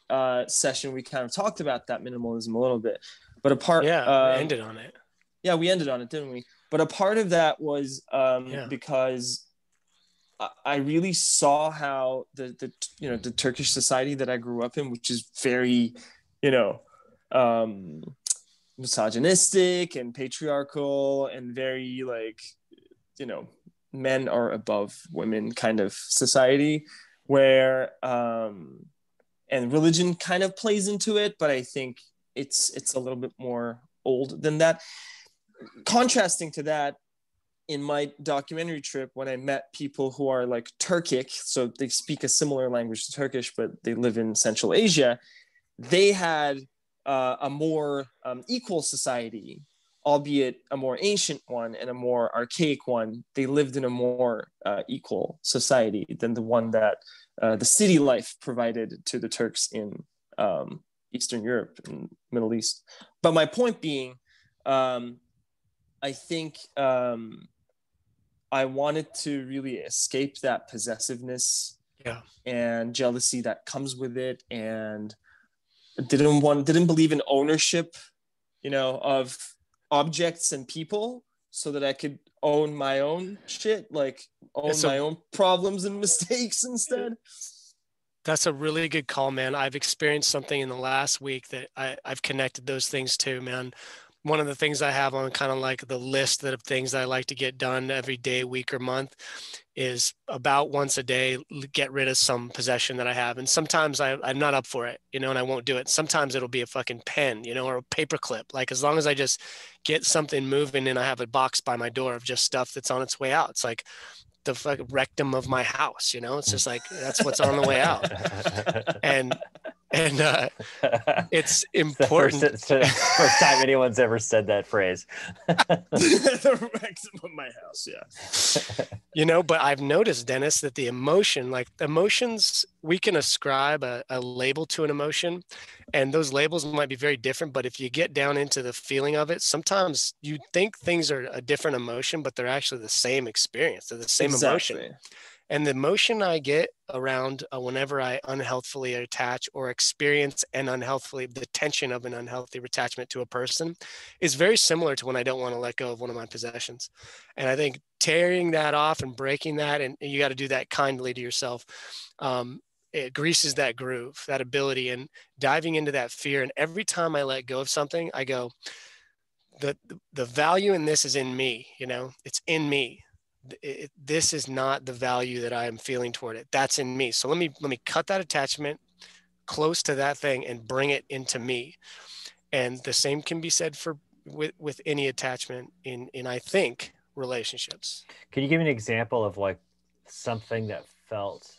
session we kind of talked about that minimalism a little bit, but we ended on it. Yeah, we ended on it, didn't we? But a part of that was because I really saw how the Turkish society that I grew up in, which is very, misogynistic and patriarchal and very like, men are above women kind of society where, and religion kind of plays into it, but I think it's a little bit more old than that. Contrasting to that, in my documentary trip, when I met people who are like Turkic, so they speak a similar language to Turkish, but they live in Central Asia, they had a more equal society, albeit a more ancient one and a more archaic one. They lived in a more equal society than the one that the city life provided to the Turks in Eastern Europe and Middle East. But my point being, I think I wanted to really escape that possessiveness and jealousy that comes with it, and didn't believe in ownership, of objects and people, so that I could own my own shit, like my own problems and mistakes instead. That's a really good call, man. I've experienced something in the last week that I've connected those things to, man. One of the things I have on kind of like the list of things that I like to get done every day, week, or month is about once a day, get rid of some possession that I have. And sometimes I'm not up for it, and I won't do it. Sometimes it'll be a fucking pen, or a paper clip. Like as long as I just get something moving and I have a box by my door of just stuff that's on its way out. It's like the fucking rectum of my house, it's just like, that's what's on the way out. And it's important. It's the first time anyone's ever said that phrase. The rectum of my house, yeah. But I've noticed, Dennis, that the emotions, we can ascribe a label to an emotion, and those labels might be very different. But if you get down into the feeling of it, sometimes you think things are a different emotion, but they're actually the same experience. They're the same emotion. And the emotion I get around whenever I unhealthily attach or experience the tension of an unhealthy attachment to a person is very similar to when I don't want to let go of one of my possessions. And I think tearing that off and breaking that, and you got to do that kindly to yourself, it greases that groove, that ability, and diving into that fear. And every time I let go of something, I go, the value in this is in me, it's in me. this is not the value that I am feeling toward it. That's in me. So let me cut that attachment close to that thing and bring it into me. And the same can be said for with any attachment in I think relationships. Can you give me an example of like something that felt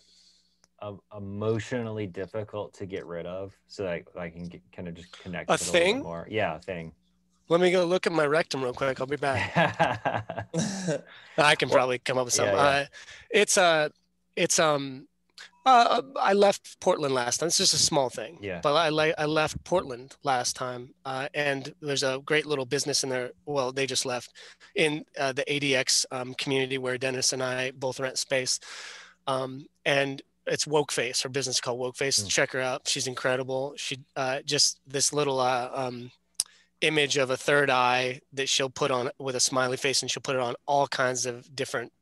emotionally difficult to get rid of, so that I can kind of just connect with it a little bit more? Yeah, a thing. Let me go look at my rectum real quick. I'll be back. I can probably come up with something. Yeah. I left Portland last time. It's just a small thing. Yeah. But I left Portland last time, and there's a great little business in there. Well, they just left in the ADX community where Dennis and I both rent space, and it's Wokeface. Her business is called Wokeface. Check her out. She's incredible. She just this little image of a third eye that she'll put on with a smiley face, and she'll put it on all kinds of different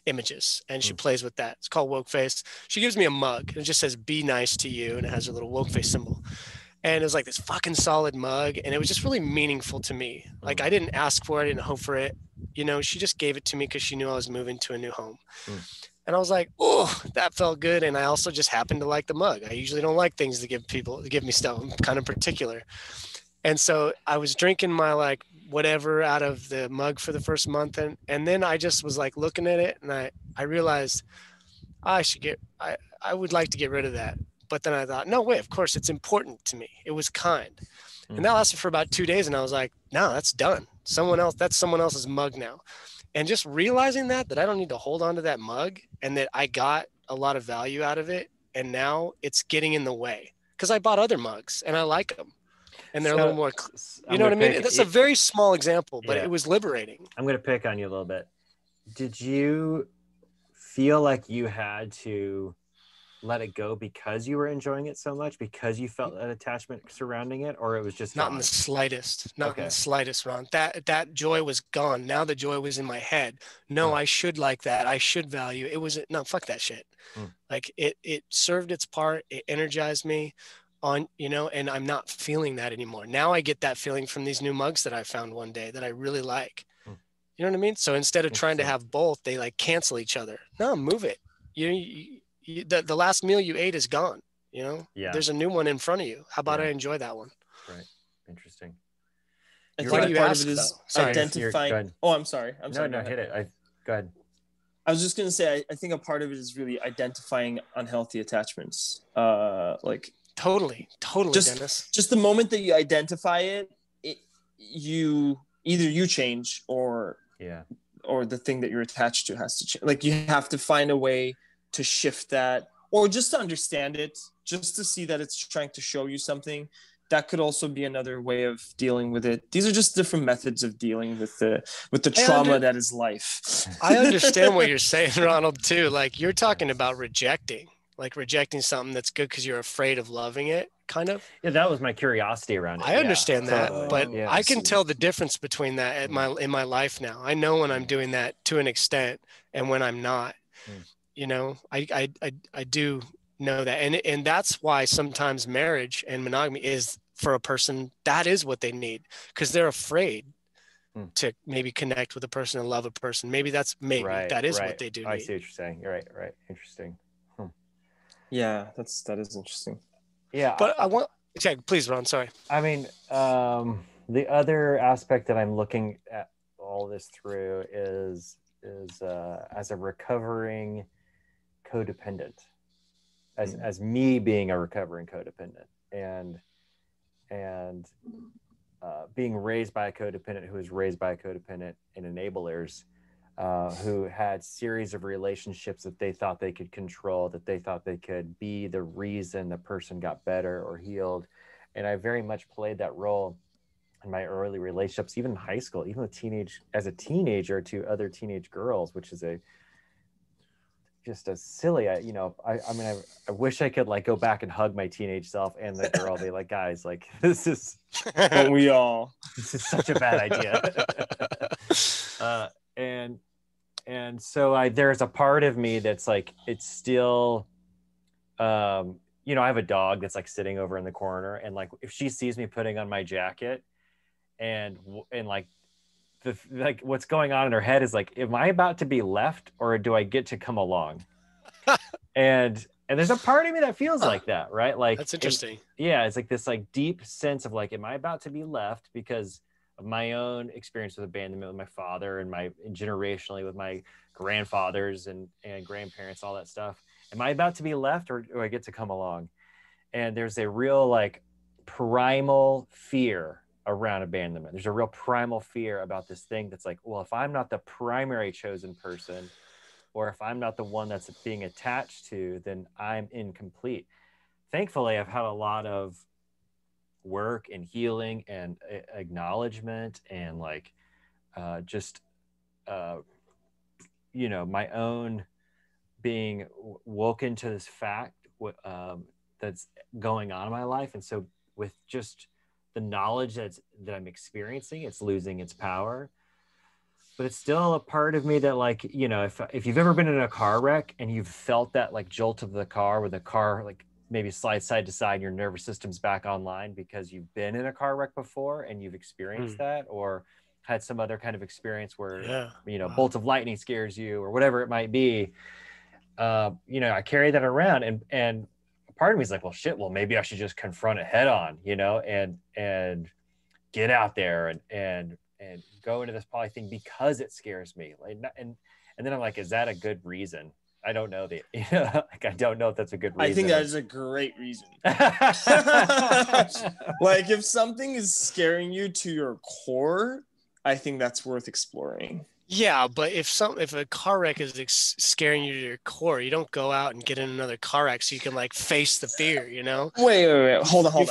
images, and she plays with that. It's called Wokeface. She gives me a mug, and it just says "Be nice to you," and it has a little Wokeface symbol. And it was like this fucking solid mug, and it was just really meaningful to me. Like, I didn't ask for it, I didn't hope for it. You know, she just gave it to me because she knew I was moving to a new home. And I was like, oh, that felt good. And I also just happened to like the mug. I usually don't like things to give me stuff. I'm kind of particular. And so I was drinking my like whatever out of the mug for the first month. And then I just was like looking at it, and I realized I would like to get rid of that. But then I thought, no way, of course, it's important to me. It was kind. And that lasted for about 2 days. And I was like, no, that's done. That's someone else's mug now. And just realizing that I don't need to hold on to that mug, and that I got a lot of value out of it. And now it's getting in the way because I bought other mugs and I like them. And they're a little more, you know what I mean? That's a very small example, but it was liberating. I'm going to pick on you a little bit. Did you feel like you had to let it go because you were enjoying it so much, because you felt an attachment surrounding it, or it was just not in the slightest, in the slightest, Ron? That joy was gone. Now the joy was in my head. No, I should like that. I should value. It was no, fuck that shit. Like it served its part. It energized me. And I'm not feeling that anymore. Now I get that feeling from these new mugs that I found one day that I really like. You know what I mean? So instead of trying to have both, they like cancel each other. No, move it. The last meal you ate is gone. You know, there's a new one in front of you. How about I enjoy that one? Right. Interesting. I think part of it is identifying. Oh, I'm sorry. No, hit it. Go ahead. I was just going to say, I think a part of it is really identifying unhealthy attachments. Totally, Dennis. Just the moment that you identify it, you change or the thing that you're attached to has to change. Like, you have to find a way to shift that, or just to understand it, just to see that it's trying to show you something. That could also be another way of dealing with it. These are just different methods of dealing with the trauma that is life. I understand what you're saying, Ronald, too. Like, you're talking about rejecting something that's good because you're afraid of loving it, kind of. Yeah, that was my curiosity around it. I understand that, but I can tell the difference between that in my life now. I know when I'm doing that to an extent and when I'm not. You know, I do know that, and that's why sometimes marriage and monogamy is, for a person, that is what they need, because they're afraid to maybe connect with a person and love a person. Maybe that is what they do. I see what you're saying. You're right. Interesting. Yeah, that is interesting. Yeah, but please, Ron. Sorry. I mean, the other aspect that I'm looking at all this through is as a recovering codependent, as me being a recovering codependent, and being raised by a codependent who was raised by a codependent and enablers, who had series of relationships that they thought they could control, that they thought they could be the reason the person got better or healed. And I very much played that role in my early relationships, even in high school, even as a teenager to other teenage girls, which is just a silly, I wish I could like go back and hug my teenage self and the girl, be like, guys, like, this is this is such a bad idea. And so there's a part of me that's like, it's still, I have a dog that's like sitting over in the corner, and like, if she sees me putting on my jacket and like like what's going on in her head is like, am I about to be left or do I get to come along? and there's a part of me that feels like that, right? Like that's interesting. It's like this like deep sense of like, am I about to be left because of my own experience with abandonment with my father and generationally with my grandfathers and grandparents, all that stuff. Am I about to be left or do I get to come along? And there's a real like primal fear around abandonment. There's a real primal fear about this thing that's like, well, if I'm not the primary chosen person, or if I'm not the one that's being attached to, then I'm incomplete. Thankfully, I've had a lot of work and healing and acknowledgement and like my own being woken to this fact that's going on in my life. And so with just the knowledge that I'm experiencing, it's losing its power. But it's still a part of me that like, if you've ever been in a car wreck and you've felt that like jolt of the car where the car like maybe slides side to side and your nervous system's back online because you've been in a car wreck before and you've experienced that, or had some other kind of experience where, bolt of lightning scares you or whatever it might be. I carry that around and part of me is like, well, shit, well, maybe I should just confront it head on, and get out there and go into this poly thing because it scares me. Like, and then I'm like, is that a good reason? I don't know I don't know if that's a good reason. I think that is a great reason. Like if something is scaring you to your core, I think that's worth exploring. Yeah, but if a car wreck is scaring you to your core, you don't go out and get in another car wreck so you can like face the fear, Wait, hold on.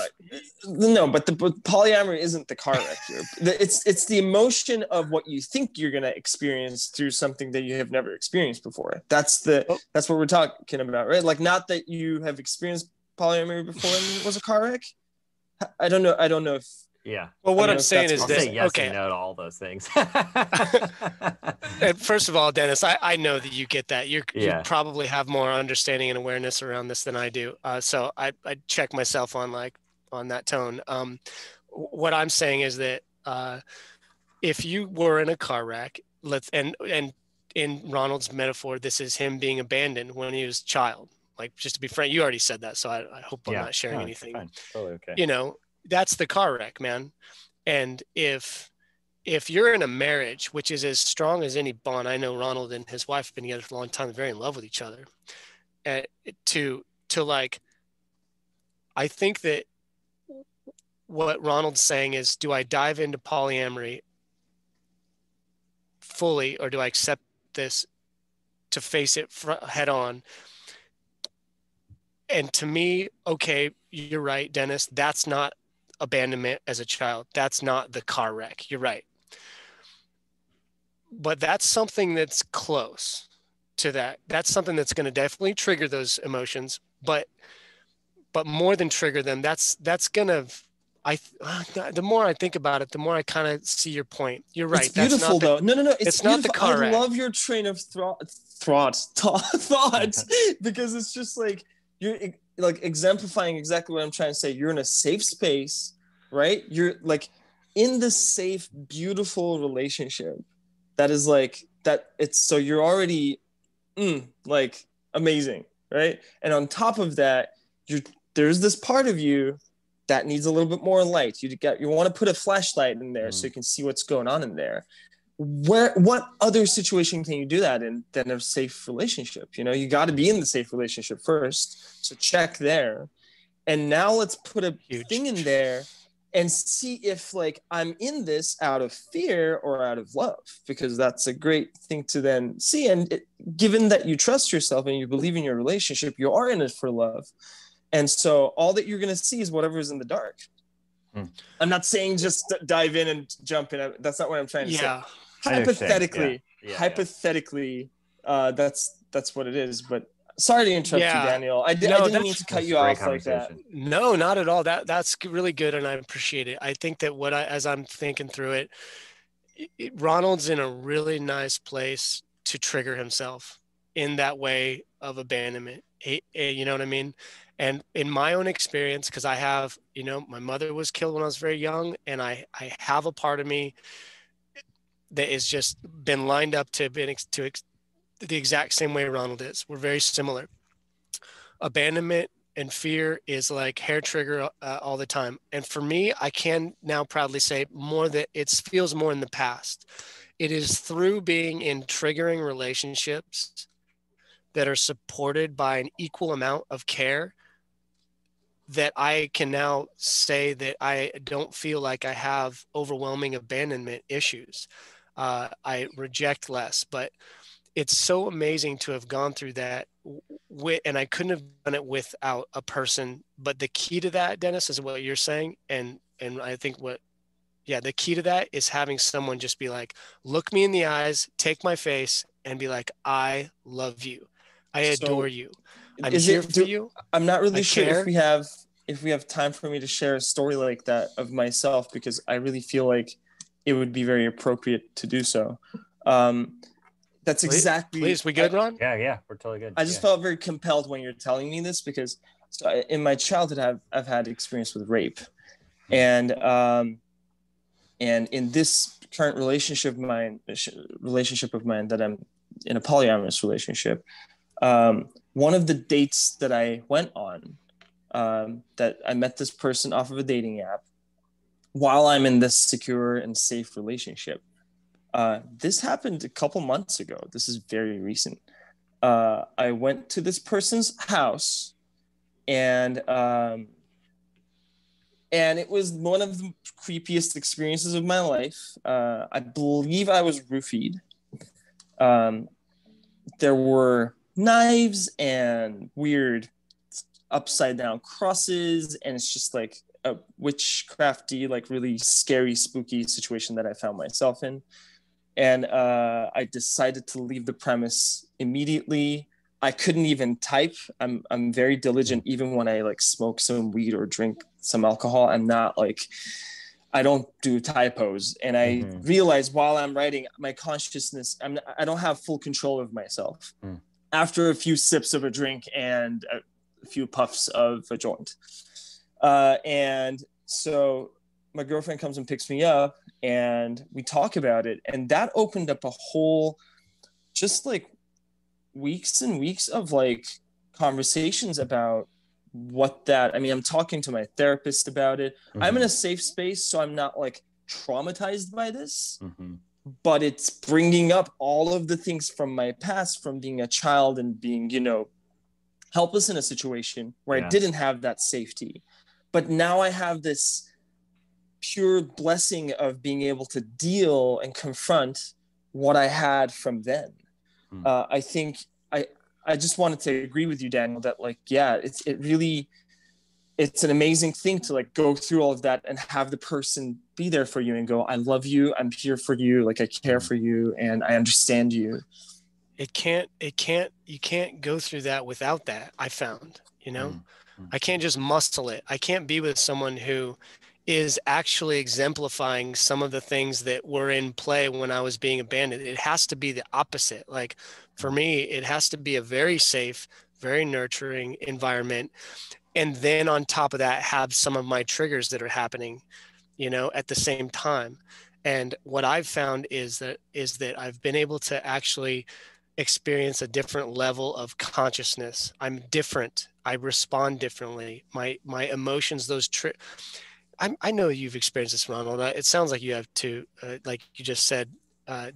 No, but polyamory isn't the car wreck here. It's the emotion of what you think you're gonna experience through something that you have never experienced before. That's what we're talking about, right? Like not that you have experienced polyamory before and it was a car wreck. I don't know if. Yeah. Well, what I'm saying is this. Say yes and no to all those things. And first of all, Dennis, I know that you get that. You probably have more understanding and awareness around this than I do. So I check myself on that tone. What I'm saying is that if you were in a car wreck, and in Ronald's metaphor, this is him being abandoned when he was a child. Like, just to be frank, you already said that, so I hope I'm not sharing anything. Fine. Totally okay. That's the car wreck, man. And if you're in a marriage, which is as strong as any bond, I know Ronald and his wife have been together for a long time, very in love with each other. To like, I think that what Ronald's saying is, do I dive into polyamory fully, or do I accept this to face it head on? And to me, okay, you're right, Dennis, that's not abandonment as a child. That's not the car wreck. You're right. But that's something that's close to that. That's something that's going to definitely trigger those emotions. But more than trigger them, that's going to, the more I think about it, the more I kind of see your point. You're right. It's beautiful though. No. It's not the car wreck. I love your train of thought because it's just like, you're like exemplifying exactly what I'm trying to say. You're in a safe space, right? You're like in this safe, beautiful relationship that is like that. It's so you're already like amazing, right? And on top of that, there's this part of you that needs a little bit more light. You want to put a flashlight in there so you can see what's going on in there. What other situation can you do that in than a safe relationship? You got to be in the safe relationship first. So check there. And now let's put a thing in there and see if like I'm in this out of fear or out of love, because that's a great thing to then see. And given that you trust yourself and you believe in your relationship, you are in it for love. And so all that you're going to see is whatever is in the dark. I'm not saying just dive in and jump in. That's not what I'm trying to say. Hypothetically, that's what it is. But sorry to interrupt you, Daniel. I didn't mean to cut you off like that. No, not at all. That's really good, and I appreciate it. I think that as I'm thinking through it, Ronald's in a really nice place to trigger himself in that way of abandonment. You know what I mean? And in my own experience, because I have, my mother was killed when I was very young, and I have a part of me that is just been lined up to the exact same way Ronald is. We're very similar. Abandonment and fear is like hair trigger all the time. And for me, I can now proudly say more that it feels more in the past. It is through being in triggering relationships that are supported by an equal amount of care that I can now say that I don't feel like I have overwhelming abandonment issues. I reject less, but it's so amazing to have gone through that and I couldn't have done it without a person. But the key to that, Dennis, is what you're saying. And I think the key to that is having someone just be like, look me in the eyes, take my face and be like, I love you. I adore you. I'm here for you. I'm not really sure if we have time for me to share a story like that of myself, because I really feel like it would be very appropriate to do so. That's exactly. Please, we good, Ron? Yeah, we're totally good. I just felt very compelled when you're telling me this, because in my childhood, I've had experience with rape, and in this current relationship of mine that I'm in a polyamorous relationship, one of the dates that I went on, that I met this person off of a dating app while I'm in this secure and safe relationship. This happened a couple months ago. This is very recent. I went to this person's house, and it was one of the creepiest experiences of my life. I believe I was roofied. There were knives and weird upside down crosses, and it's just like a witchcrafty, like really scary, spooky situation that I found myself in. And I decided to leave the premise immediately. I couldn't even type. I'm very diligent, even when I like smoke some weed or drink some alcohol. I'm not like, I don't do typos. And I realized while I'm writing, my consciousness, I don't have full control of myself. After a few sips of a drink and a few puffs of a joint. And so my girlfriend comes and picks me up, and we talk about it. And that opened up a whole, just like weeks and weeks of like conversations about I'm talking to my therapist about it. I'm in a safe space, so I'm not like traumatized by this, but it's bringing up all of the things from my past, from being a child and being, helpless in a situation where I didn't have that safety. But now I have this pure blessing of being able to deal and confront what I had from then. I think I just wanted to agree with you, Daniel, that like, yeah, it's an amazing thing to like go through all of that and have the person be there for you and go, I love you. I'm here for you. Like I care for you and I understand you. You can't go through that without that. I found, I can't just muscle it. I can't be with someone who is actually exemplifying some of the things that were in play when I was being abandoned. It has to be the opposite. Like for me, it has to be a very safe, very nurturing environment. And then on top of that, have some of my triggers that are happening, at the same time. And what I've found is that I've been able to actually experience a different level of consciousness. I'm different. I respond differently. My emotions, I know you've experienced this, Ronald. It sounds like you have too, like you just said,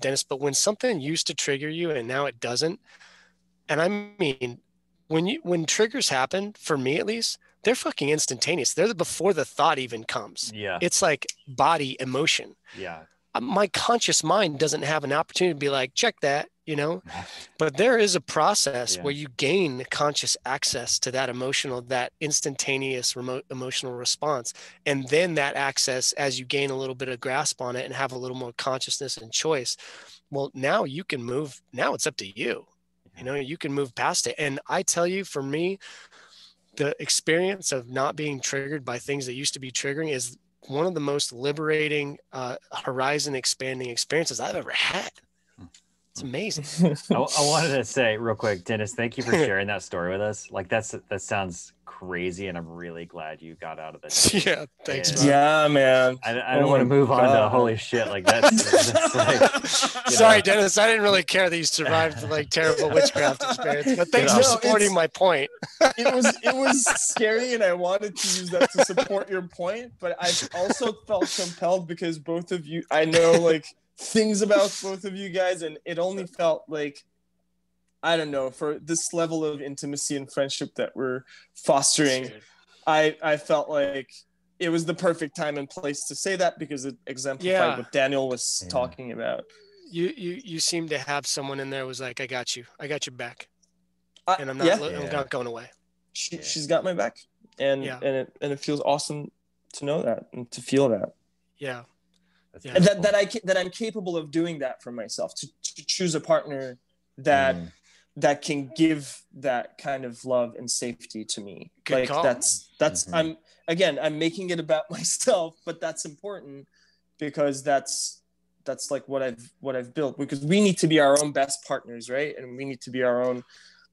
Dennis, but when something used to trigger you and now it doesn't, and I mean, when triggers happen, for me at least, they're fucking instantaneous. They're before the thought even comes. Yeah. It's like body emotion. Yeah. My conscious mind doesn't have an opportunity to be like, check that, but there is a process where you gain conscious access to that that instantaneous remote emotional response. And then that access, as you gain a little bit of grasp on it and have a little more consciousness and choice, well, now you can move. Now it's up to you. You can move past it. And I tell you, for me, the experience of not being triggered by things that used to be triggering is one of the most liberating, horizon expanding experiences I've ever had. It's amazing. I wanted to say real quick, Dennis, thank you for sharing that story with us. Like that sounds crazy, and I'm really glad you got out of this. Yeah, thanks. Man. Yeah, man. I don't want to move on to holy shit. Like that's like, sorry, Dennis. I didn't really care that you survived like terrible witchcraft experience, but thanks for supporting my point. it was scary, and I wanted to use that to support your point, but I also felt compelled because both of you, I know like things about both of you guys, and it only felt like, I don't know, for this level of intimacy and friendship that we're fostering, I felt like it was the perfect time and place to say that, because it exemplified what Daniel was talking about. You seem to have someone in there who was like, I got your back, and I'm not going away. She's got my back, and it feels awesome to know that and to feel that. Yeah. And that I'm capable of doing that for myself, to choose a partner that can give that kind of love and safety to me. Good like call. That's I'm making it about myself, but that's important because that's like what I've built, because we need to be our own best partners, right? And we need to be our own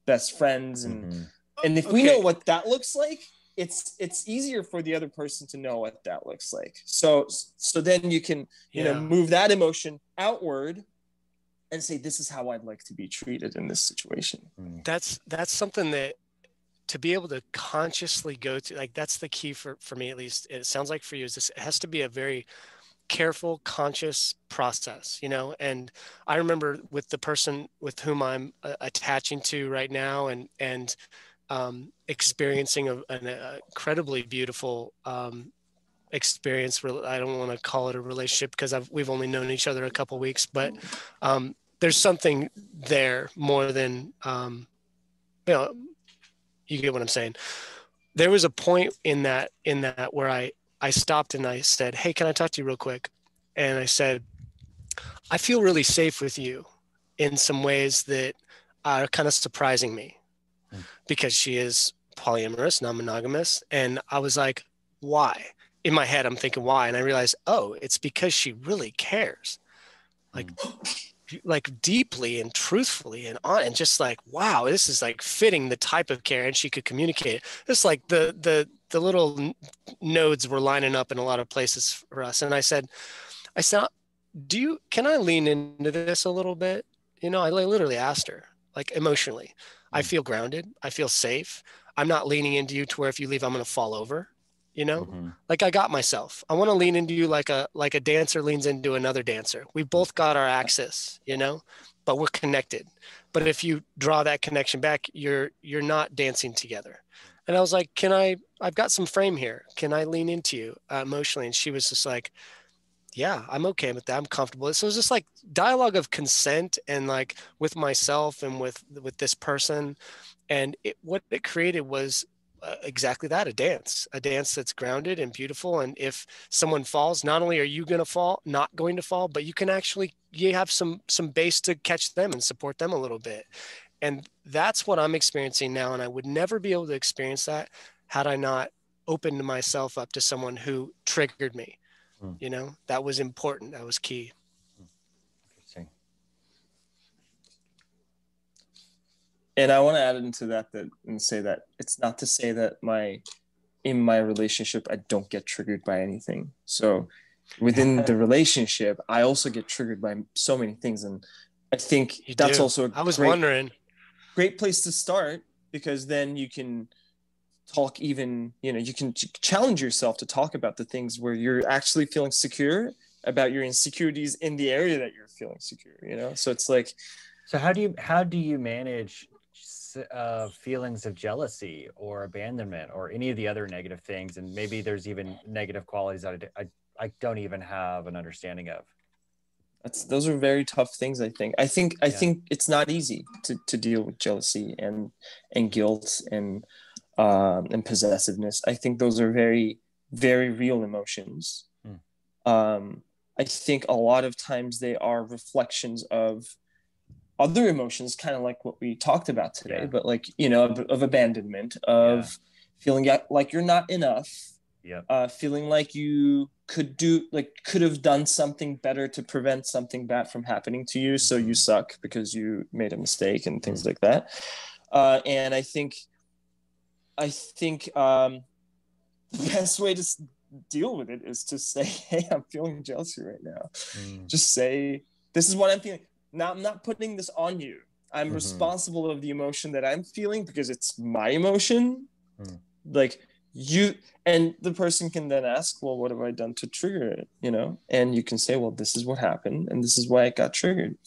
best friends, and if we know what that looks like, it's easier for the other person to know what that looks like. So then you can move that emotion outward and say, this is how I'd like to be treated in this situation. That's something that, to be able to consciously go to, like, that's the key for me, at least. It sounds like for you, is this, it has to be a very careful, conscious process, and I remember with the person with whom I'm attaching to right now, and experiencing an incredibly beautiful experience. I don't want to call it a relationship because we've only known each other a couple weeks, but there's something there more than you get what I'm saying. There was a point in that where I stopped and I said, hey, can I talk to you real quick? And I said, I feel really safe with you in some ways that are kind of surprising me, because she is polyamorous, non-monogamous. And I was like, why? In my head, I'm thinking, why? And I realized, oh, it's because she really cares. Like deeply and truthfully and on, and just like, wow, this is like fitting the type of care, and she could communicate. It's like the little nodes were lining up in a lot of places for us. And I said, can I lean into this a little bit? I literally asked her, like, emotionally. I feel grounded. I feel safe. I'm not leaning into you to where if you leave, I'm going to fall over, like I got myself. I want to lean into you like a dancer leans into another dancer. We both got our axis, but we're connected. But if you draw that connection back, you're not dancing together. And I was like, I've got some frame here. Can I lean into you emotionally? And she was just like, yeah, I'm okay with that. I'm comfortable. So it was just like dialogue of consent, and like with myself and with this person. And what it created was exactly that, a dance that's grounded and beautiful. And if someone falls, not only are you not going to fall, but you have some base to catch them and support them a little bit. And that's what I'm experiencing now. And I would never be able to experience that had I not opened myself up to someone who triggered me. That was important. That was key. Interesting. And I want to add into that and say that it's not to say that in my relationship, I don't get triggered by anything. So within the relationship, I also get triggered by so many things. And I think that's also a great place to start, because then you can talk you can challenge yourself to talk about the things where you're actually feeling secure about your insecurities in the area that you're feeling secure, So it's like, so how do you manage feelings of jealousy or abandonment or any of the other negative things? And maybe there's even negative qualities that I don't even have an understanding of. Those are very tough things. I think it's not easy to deal with jealousy and guilt and possessiveness. I think those are very, very real emotions. I think a lot of times they are reflections of other emotions, kind of like what we talked about today, but like, of abandonment, of feeling like you're not enough, feeling like you could have done something better to prevent something bad from happening to you, so you suck because you made a mistake and things like that. And I think the best way to deal with it is to say, hey, I'm feeling jealousy right now. Just say, this is what I'm feeling. Now, I'm not putting this on you. I'm responsible of the emotion that I'm feeling because it's my emotion. Like, you, and the person can then ask, well, what have I done to trigger it? You know, and you can say, well, this is what happened and this is why it got triggered.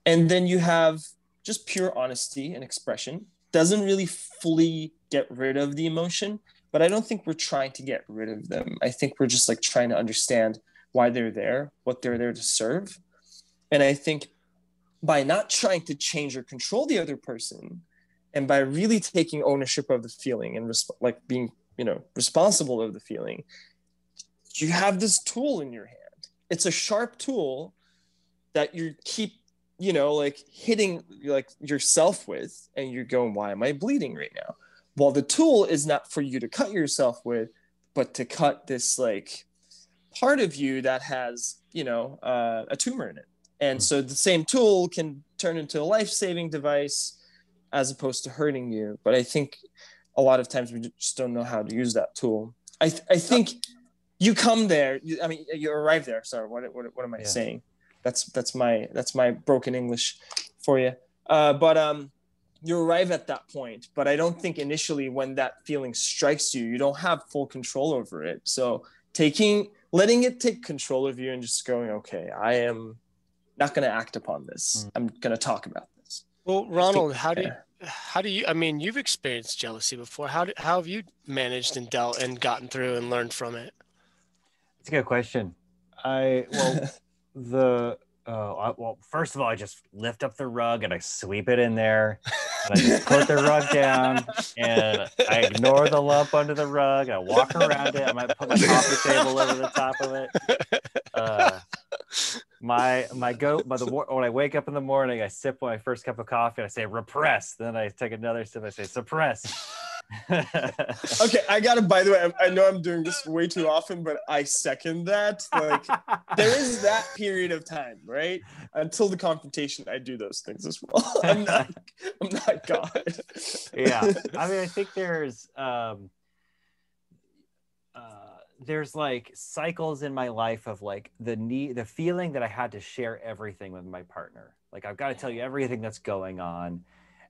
And then you have just pure honesty and expression. Doesn't really fully get rid of the emotion, but I don't think we're trying to get rid of them. I think we're just like trying to understand why they're there, what they're there to serve. And I think by not trying to change or control the other person, and by really taking ownership of the feeling and being, you know, responsible of the feeling, you have this tool in your hand. It's a sharp tool that you keep, you know, like hitting like yourself with, and you're going, why am I bleeding right now? Well, the tool is not for you to cut yourself with, but to cut this like part of you that has, you know, a tumor in it. And so the same tool can turn into a life-saving device as opposed to hurting you. But I think a lot of times we just don't know how to use that tool. I think you come there. You arrive there. Sorry, what am I saying? That's my broken English for you. But you arrive at that point. But I don't think initially when that feeling strikes you, you don't have full control over it. So letting it take control of you and just going, okay, I am not going to act upon this. I'm going to talk about this. Well, Ronald, how do you, I mean, you've experienced jealousy before. How have you managed and dealt and gotten through and learned from it? It's a good question. First of all, I just lift up the rug and I sweep it in there. And I just put the rug down and I ignore the lump under the rug. I walk around it. I might put my coffee table over the top of it. When I wake up in the morning, I sip my first cup of coffee and I say repress. Then I take another sip. I say suppress. Okay, by the way, I know I'm doing this way too often, but I second that. Like, there is that period of time, right? Until the confrontation, I do those things as well. I'm not God. Yeah, I mean, I think there's like cycles in my life of like the feeling that I had to share everything with my partner. Like, I've got to tell you everything that's going on.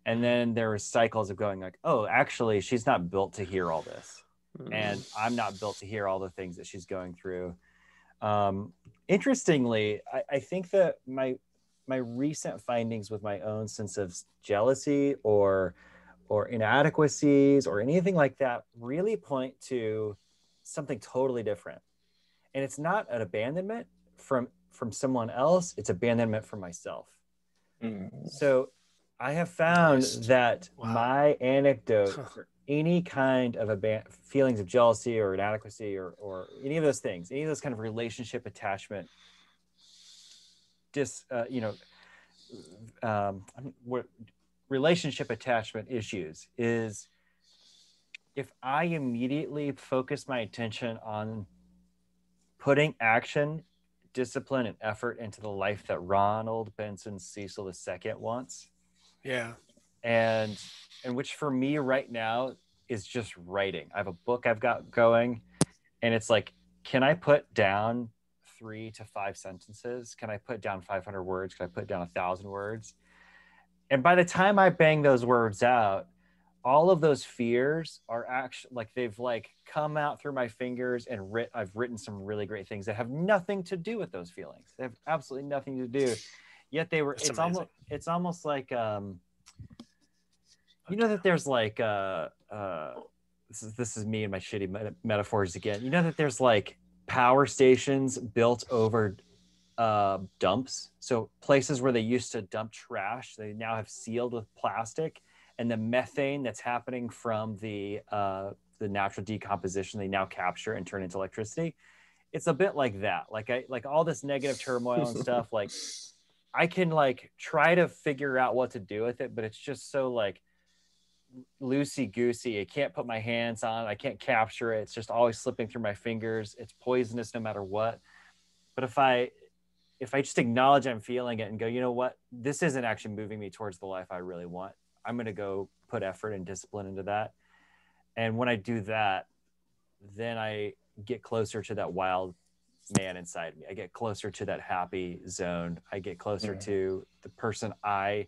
And then there were cycles of going like, oh, actually, she's not built to hear all this. And I'm not built to hear all the things that she's going through. Interestingly, I think that my recent findings with my own sense of jealousy or inadequacies or anything like that really point to something totally different. And it's not an abandonment from someone else. It's abandonment from myself. So I have found that my anecdote for any kind of feelings of jealousy or inadequacy or any of those things, any of those kind of relationship attachment, relationship attachment issues is if I immediately focus my attention on putting action, discipline, and effort into the life that Ronald Benson Cecil II wants. Yeah. And which for me right now is just writing. I have a book I've got going and it's like, can I put down 3 to 5 sentences? Can I put down 500 words? Can I put down 1,000 words? And by the time I bang those words out, all of those fears are actually like, they've like come out through my fingers and I've written some really great things that have nothing to do with those feelings. They have absolutely nothing to do. Yet they were, it's almost like, you know that there's like, this is me and my shitty metaphors again. You know that there's like power stations built over dumps. So places where they used to dump trash, they now have sealed with plastic, and the methane that's happening from the natural decomposition, they now capture and turn into electricity. It's a bit like that. Like all this negative turmoil and stuff, like I can like try to figure out what to do with it, but it's just so like loosey goosey. I can't put my hands on it. I can't capture it. It's just always slipping through my fingers. It's poisonous no matter what. But if I just acknowledge I'm feeling it and go, you know what, this isn't actually moving me towards the life I really want, I'm going to go put effort and discipline into that. And when I do that, then I get closer to that wild man inside me. I get closer to that happy zone. I get closer to the person I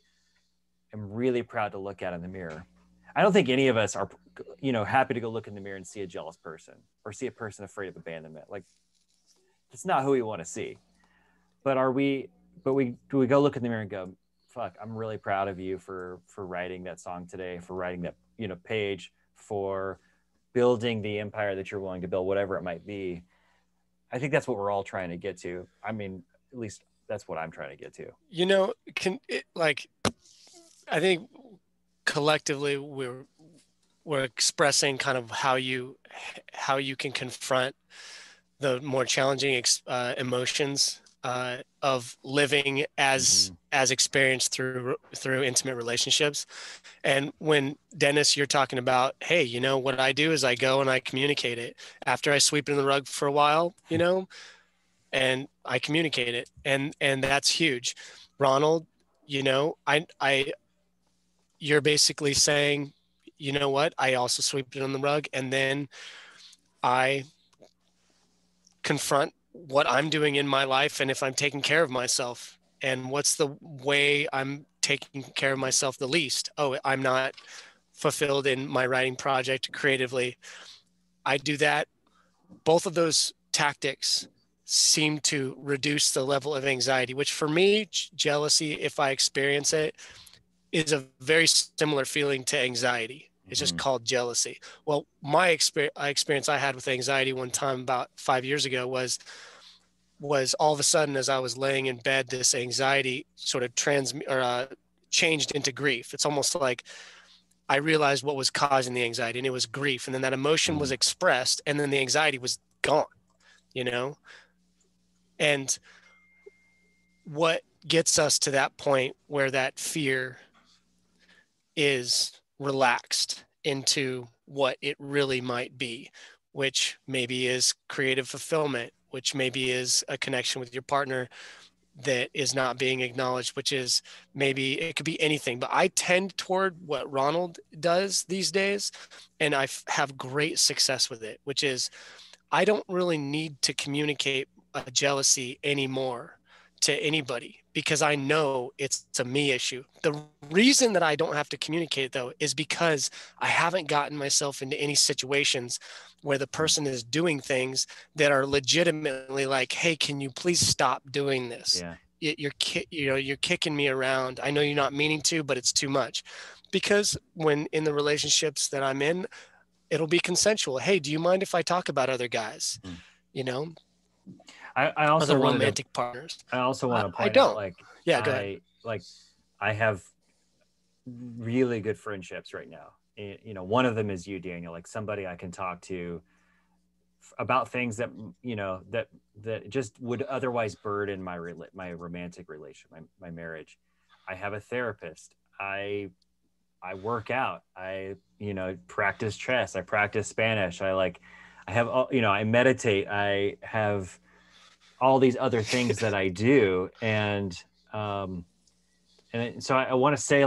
am really proud to look at in the mirror. I don't think any of us are, happy to go look in the mirror and see a jealous person or see a person afraid of abandonment. Like, it's not who we want to see. But do we go look in the mirror and go, fuck, I'm really proud of you for writing that song today, for writing that, page, for building the empire that you're willing to build, whatever it might be. I think that's what we're all trying to get to. I mean, at least that's what I'm trying to get to. I think collectively we're expressing kind of how you can confront the more challenging emotions of living as experienced through intimate relationships. And when Dennis, you're talking about, hey, what I do is I go and I communicate it after I sweep it in the rug for a while, and I communicate it, and that's huge. Ronald, you're basically saying, you know what, I also sweep it on the rug, and then I confront what I'm doing in my life and if I'm taking care of myself and what's the way I'm taking care of myself the least. Oh, I'm not fulfilled in my writing project creatively. I do that. Both of those tactics seem to reduce the level of anxiety, which for me, jealousy, if I experience it, is a very similar feeling to anxiety. It's just called jealousy. Well, my experience I had with anxiety one time about 5 years ago was all of a sudden, as I was laying in bed, this anxiety sort of changed into grief. It's almost like I realized what was causing the anxiety, and it was grief. And then that emotion was expressed, and then the anxiety was gone, And what gets us to that point where that fear is relaxed into what it really might be, which maybe is creative fulfillment, which maybe is a connection with your partner that is not being acknowledged, which is maybe it could be anything. But I tend toward what Ronald does these days, and I have great success with it, which is I don't really need to communicate a jealousy anymore to anybody because I know it's a me issue. The reason that I don't have to communicate, though, is because I haven't gotten myself into any situations where the person is doing things that are legitimately like, hey, can you please stop doing this? Yeah. You're kicking me around. I know you're not meaning to, but it's too much. Because when in the relationships that I'm in, it'll be consensual. Hey, do you mind if I talk about other guys? I also other romantic partners. I also want to point out, go ahead. I have really good friendships right now. One of them is you, Daniel, like somebody I can talk to about things that, that just would otherwise burden my romantic relation, my marriage. I have a therapist. I work out. I, practice chess. I practice Spanish. I have, I meditate. I have all these other things that I do. And so I want to say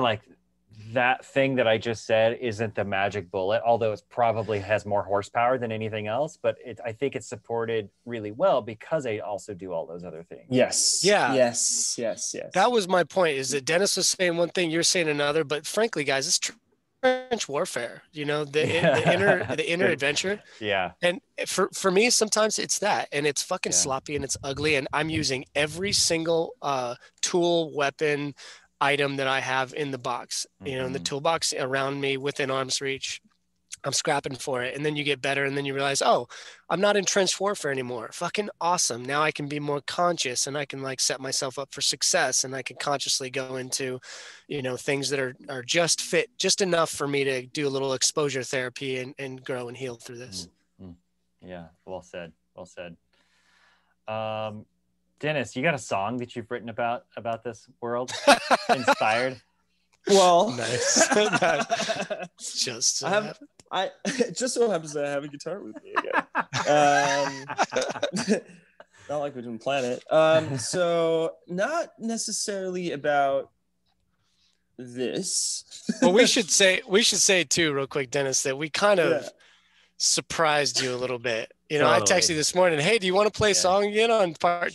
that thing that I just said isn't the magic bullet, although it probably has more horsepower than anything else, but I think it's supported really well because I also do all those other things. Yes. Yeah. Yes. That was my point, is that Dennis was saying one thing, you're saying another, but frankly, guys, it's trench warfare, the inner adventure. Yeah. And for me, sometimes it's that, and it's fucking sloppy and it's ugly. And I'm using every single tool, weapon, item that I have in the box, in the toolbox around me within arm's reach. I'm scrapping for it. And then you get better. And then you realize, oh, I'm not in trench warfare anymore. Fucking awesome. Now I can be more conscious, and I can set myself up for success. And I can consciously go into, things that are just fit, just enough for me to do a little exposure therapy and grow and heal through this. Yeah. Well said. Dennis, you got a song that you've written about this world? Inspired? Well, nice. Just I just so happens that I have a guitar with me again. Not like we didn't plan it. So not necessarily about this. Well, we should say too, real quick, Dennis, that we kind of surprised you a little bit. You know, totally. I texted you this morning, hey, do you want to play a song again on part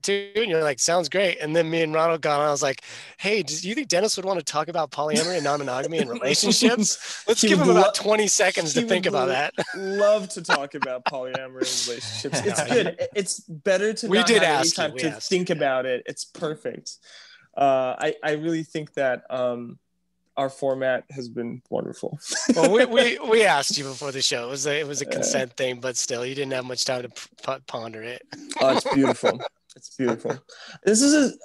2? And you're like, sounds great. And then me and Ronald got on. I was like, hey, do you think Dennis would want to talk about polyamory and non-monogamy and relationships? Let's give him about 20 seconds to think about that. Love to talk about polyamory and relationships. It's good. It's better to not have any time to think about it. It's perfect. I really think that our format has been wonderful. Well, we asked you before the show. It was a consent thing, but still, you didn't have much time to ponder it. Oh, it's beautiful. It's beautiful. This is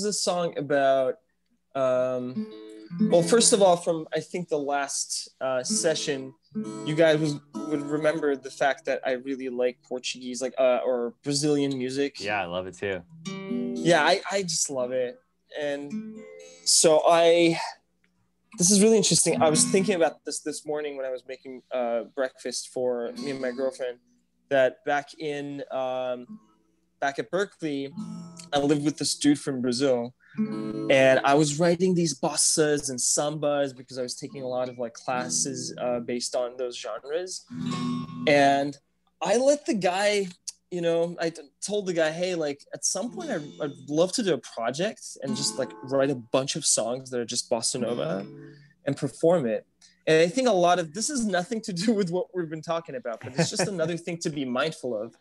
a song about. Well, first of all, from I think the last session, you guys would remember the fact that I really like Portuguese, or Brazilian music. Yeah, I love it too. Yeah, I just love it. And so this is really interesting. I was thinking about this morning when I was making breakfast for me and my girlfriend, that back at Berklee, I lived with this dude from Brazil, and I was writing these bossas and sambas because I was taking a lot of classes based on those genres. And I let the guy, I told the guy, hey, at some point I'd love to do a project and just write a bunch of songs that are just bossa nova and perform it. And I think a lot of this has nothing to do with what we've been talking about, but it's just another thing to be mindful of.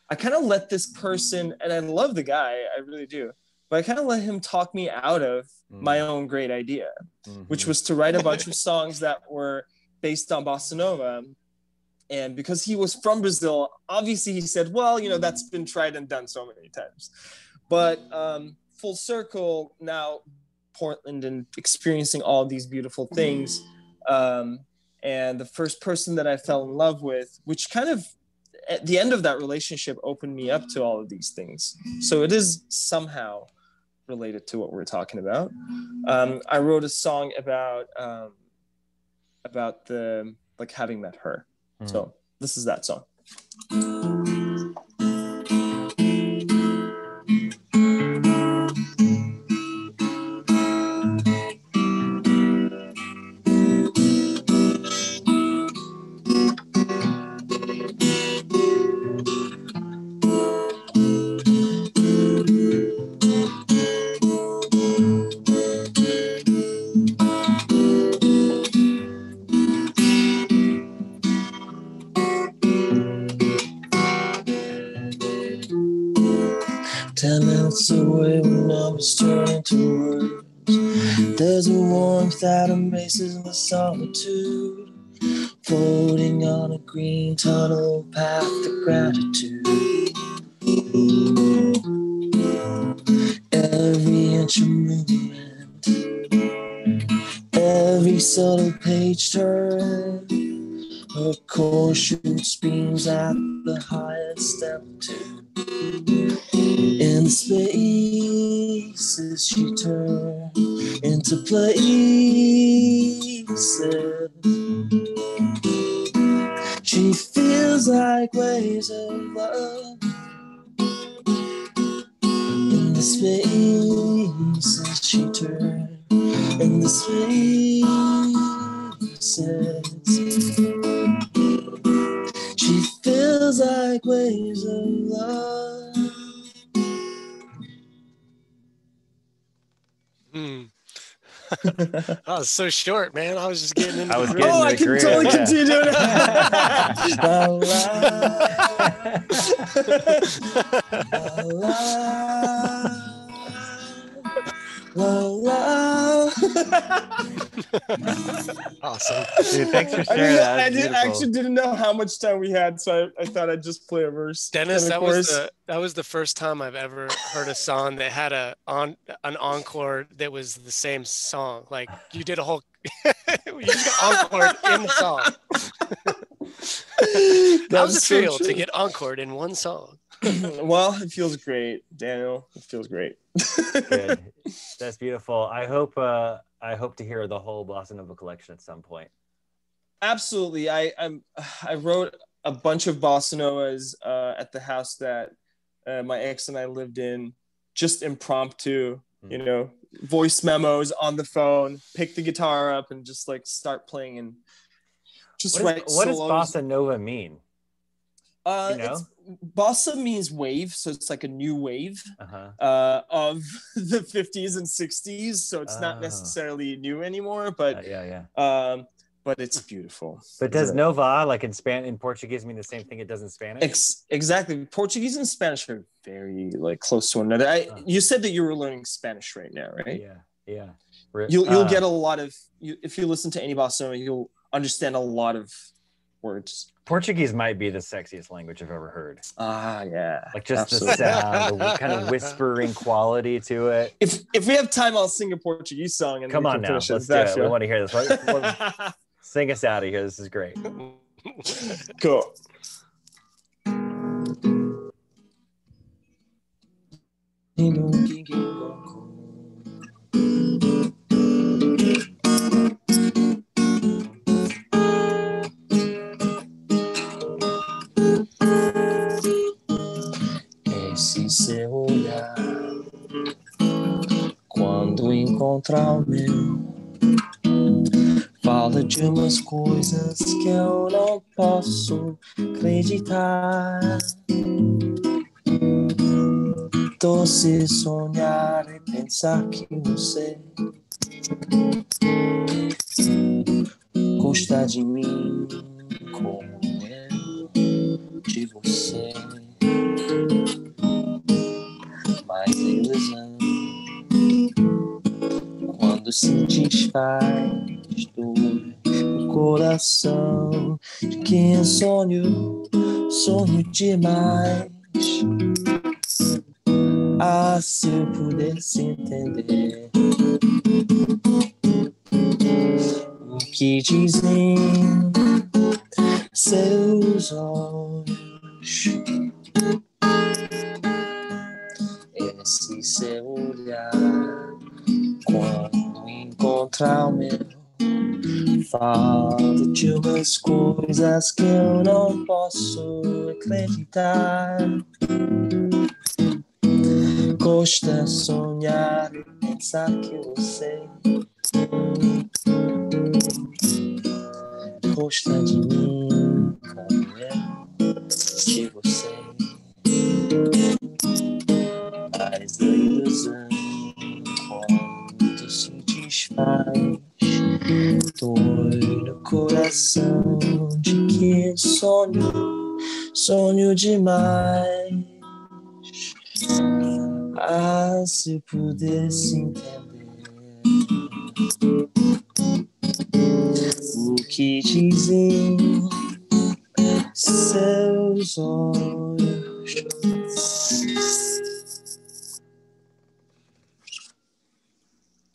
I kind of let this person, and I love the guy, I really do, but I kind of let him talk me out of my own great idea, which was to write a bunch of songs that were based on bossa nova. And because he was from Brazil, obviously he said, well, that's been tried and done so many times. But full circle, now Portland and experiencing all these beautiful things. And the first person that I fell in love with, which kind of at the end of that relationship opened me up to all of these things. So it is somehow related to what we're talking about. I wrote a song about the having met her. So this is that song. Away when numbers turn into words, there's a warmth that embraces the solitude, floating on a green tunnel path to gratitude. Every inch of movement, every subtle page turn, her core shoots beams at the highest altitude. In the spaces she turned into places, she feels like waves of love. In the spaces she turned, in the spaces, she feels like waves of love. That was so short, man. I was just getting into I can totally continue doing it. Awesome. Dude, thanks for sharing that. I actually didn't know how much time we had, so I thought I'd just play a verse. Dennis, that was the first time I've ever heard a song that had an encore that was the same song. Like you did a whole you just got encored in the song. How does it feel to get encored in one song? Well, it feels great, Daniel. It feels great. Good. That's beautiful. I hope to hear the whole bossa nova collection at some point. Absolutely. I wrote a bunch of bossa novas at the house that my ex and I lived in, just impromptu, you know, voice memos on the phone, pick the guitar up and just like start playing and just write solos. What does bossa nova mean? Bossa means wave, so it's like a new wave of the 50s and 60s. So it's not necessarily new anymore, but but it's beautiful. But does nova, like in Portuguese, mean the same thing it does in Spanish? Exactly. Portuguese and Spanish are very like close to one another. You said that you were learning Spanish right now, right? Yeah. You'll get a lot of if you listen to any bossa nova, you'll understand a lot of words. Portuguese might be the sexiest language I've ever heard. Yeah. Like just the sound, the kind of whispering quality to it. If we have time, I'll sing a Portuguese song. And come on now, let's do it. We want to hear this. Sing us out of here. This is great. Cool. Esse seu olhar, quando encontrar o meu, fala de umas coisas que eu não posso acreditar. Doce sonhar e pensar que você gosta de mim como eu de você. Mas a ilusão, quando se desfaz do coração de quem sonho demais. Se eu pudesse entender o que dizem seus olhos, esse seu olhar, quando encontrar o meu, fala de umas coisas que eu não posso acreditar. Gosta sonhar e pensar que você gosta de mim como eu de você. Mas a ilusão, quando se desfaz, dor no coração de que sonho demais. Se pudesse entender o que dizem seus olhos.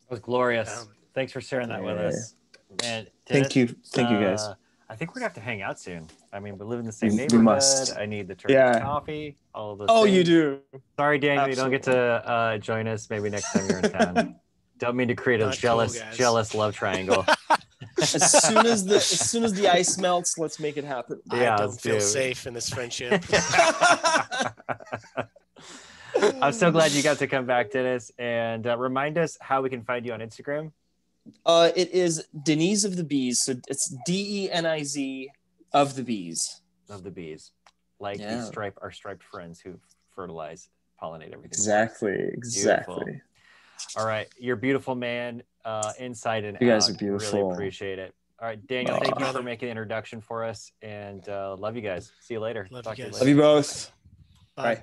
That was glorious. Thanks for sharing that with us. Man, thank you guys. I think we're gonna have to hang out soon. I mean, we live in the same neighborhood. Must. I need the Turkish coffee. All of those. Oh, things. you do. Sorry, Daniel, you don't get to join us. Maybe next time you're in town. Don't mean to create a jealous love triangle. As soon as the ice melts, let's make it happen. I don't feel safe in this friendship. I'm so glad you got to come back, Dennis, and remind us how we can find you on Instagram. It is Deniz of The Beez. So it's DENIZ of The Beez. Of The Beez. Like our striped friends who fertilize, pollinate everything. Exactly. Beautiful. All right. You're a beautiful man, inside and out. You guys are beautiful. Really appreciate it. All right, Daniel, thank you for making the introduction for us, and love you guys. See you later. Love you guys. Love you both. Bye. Bye.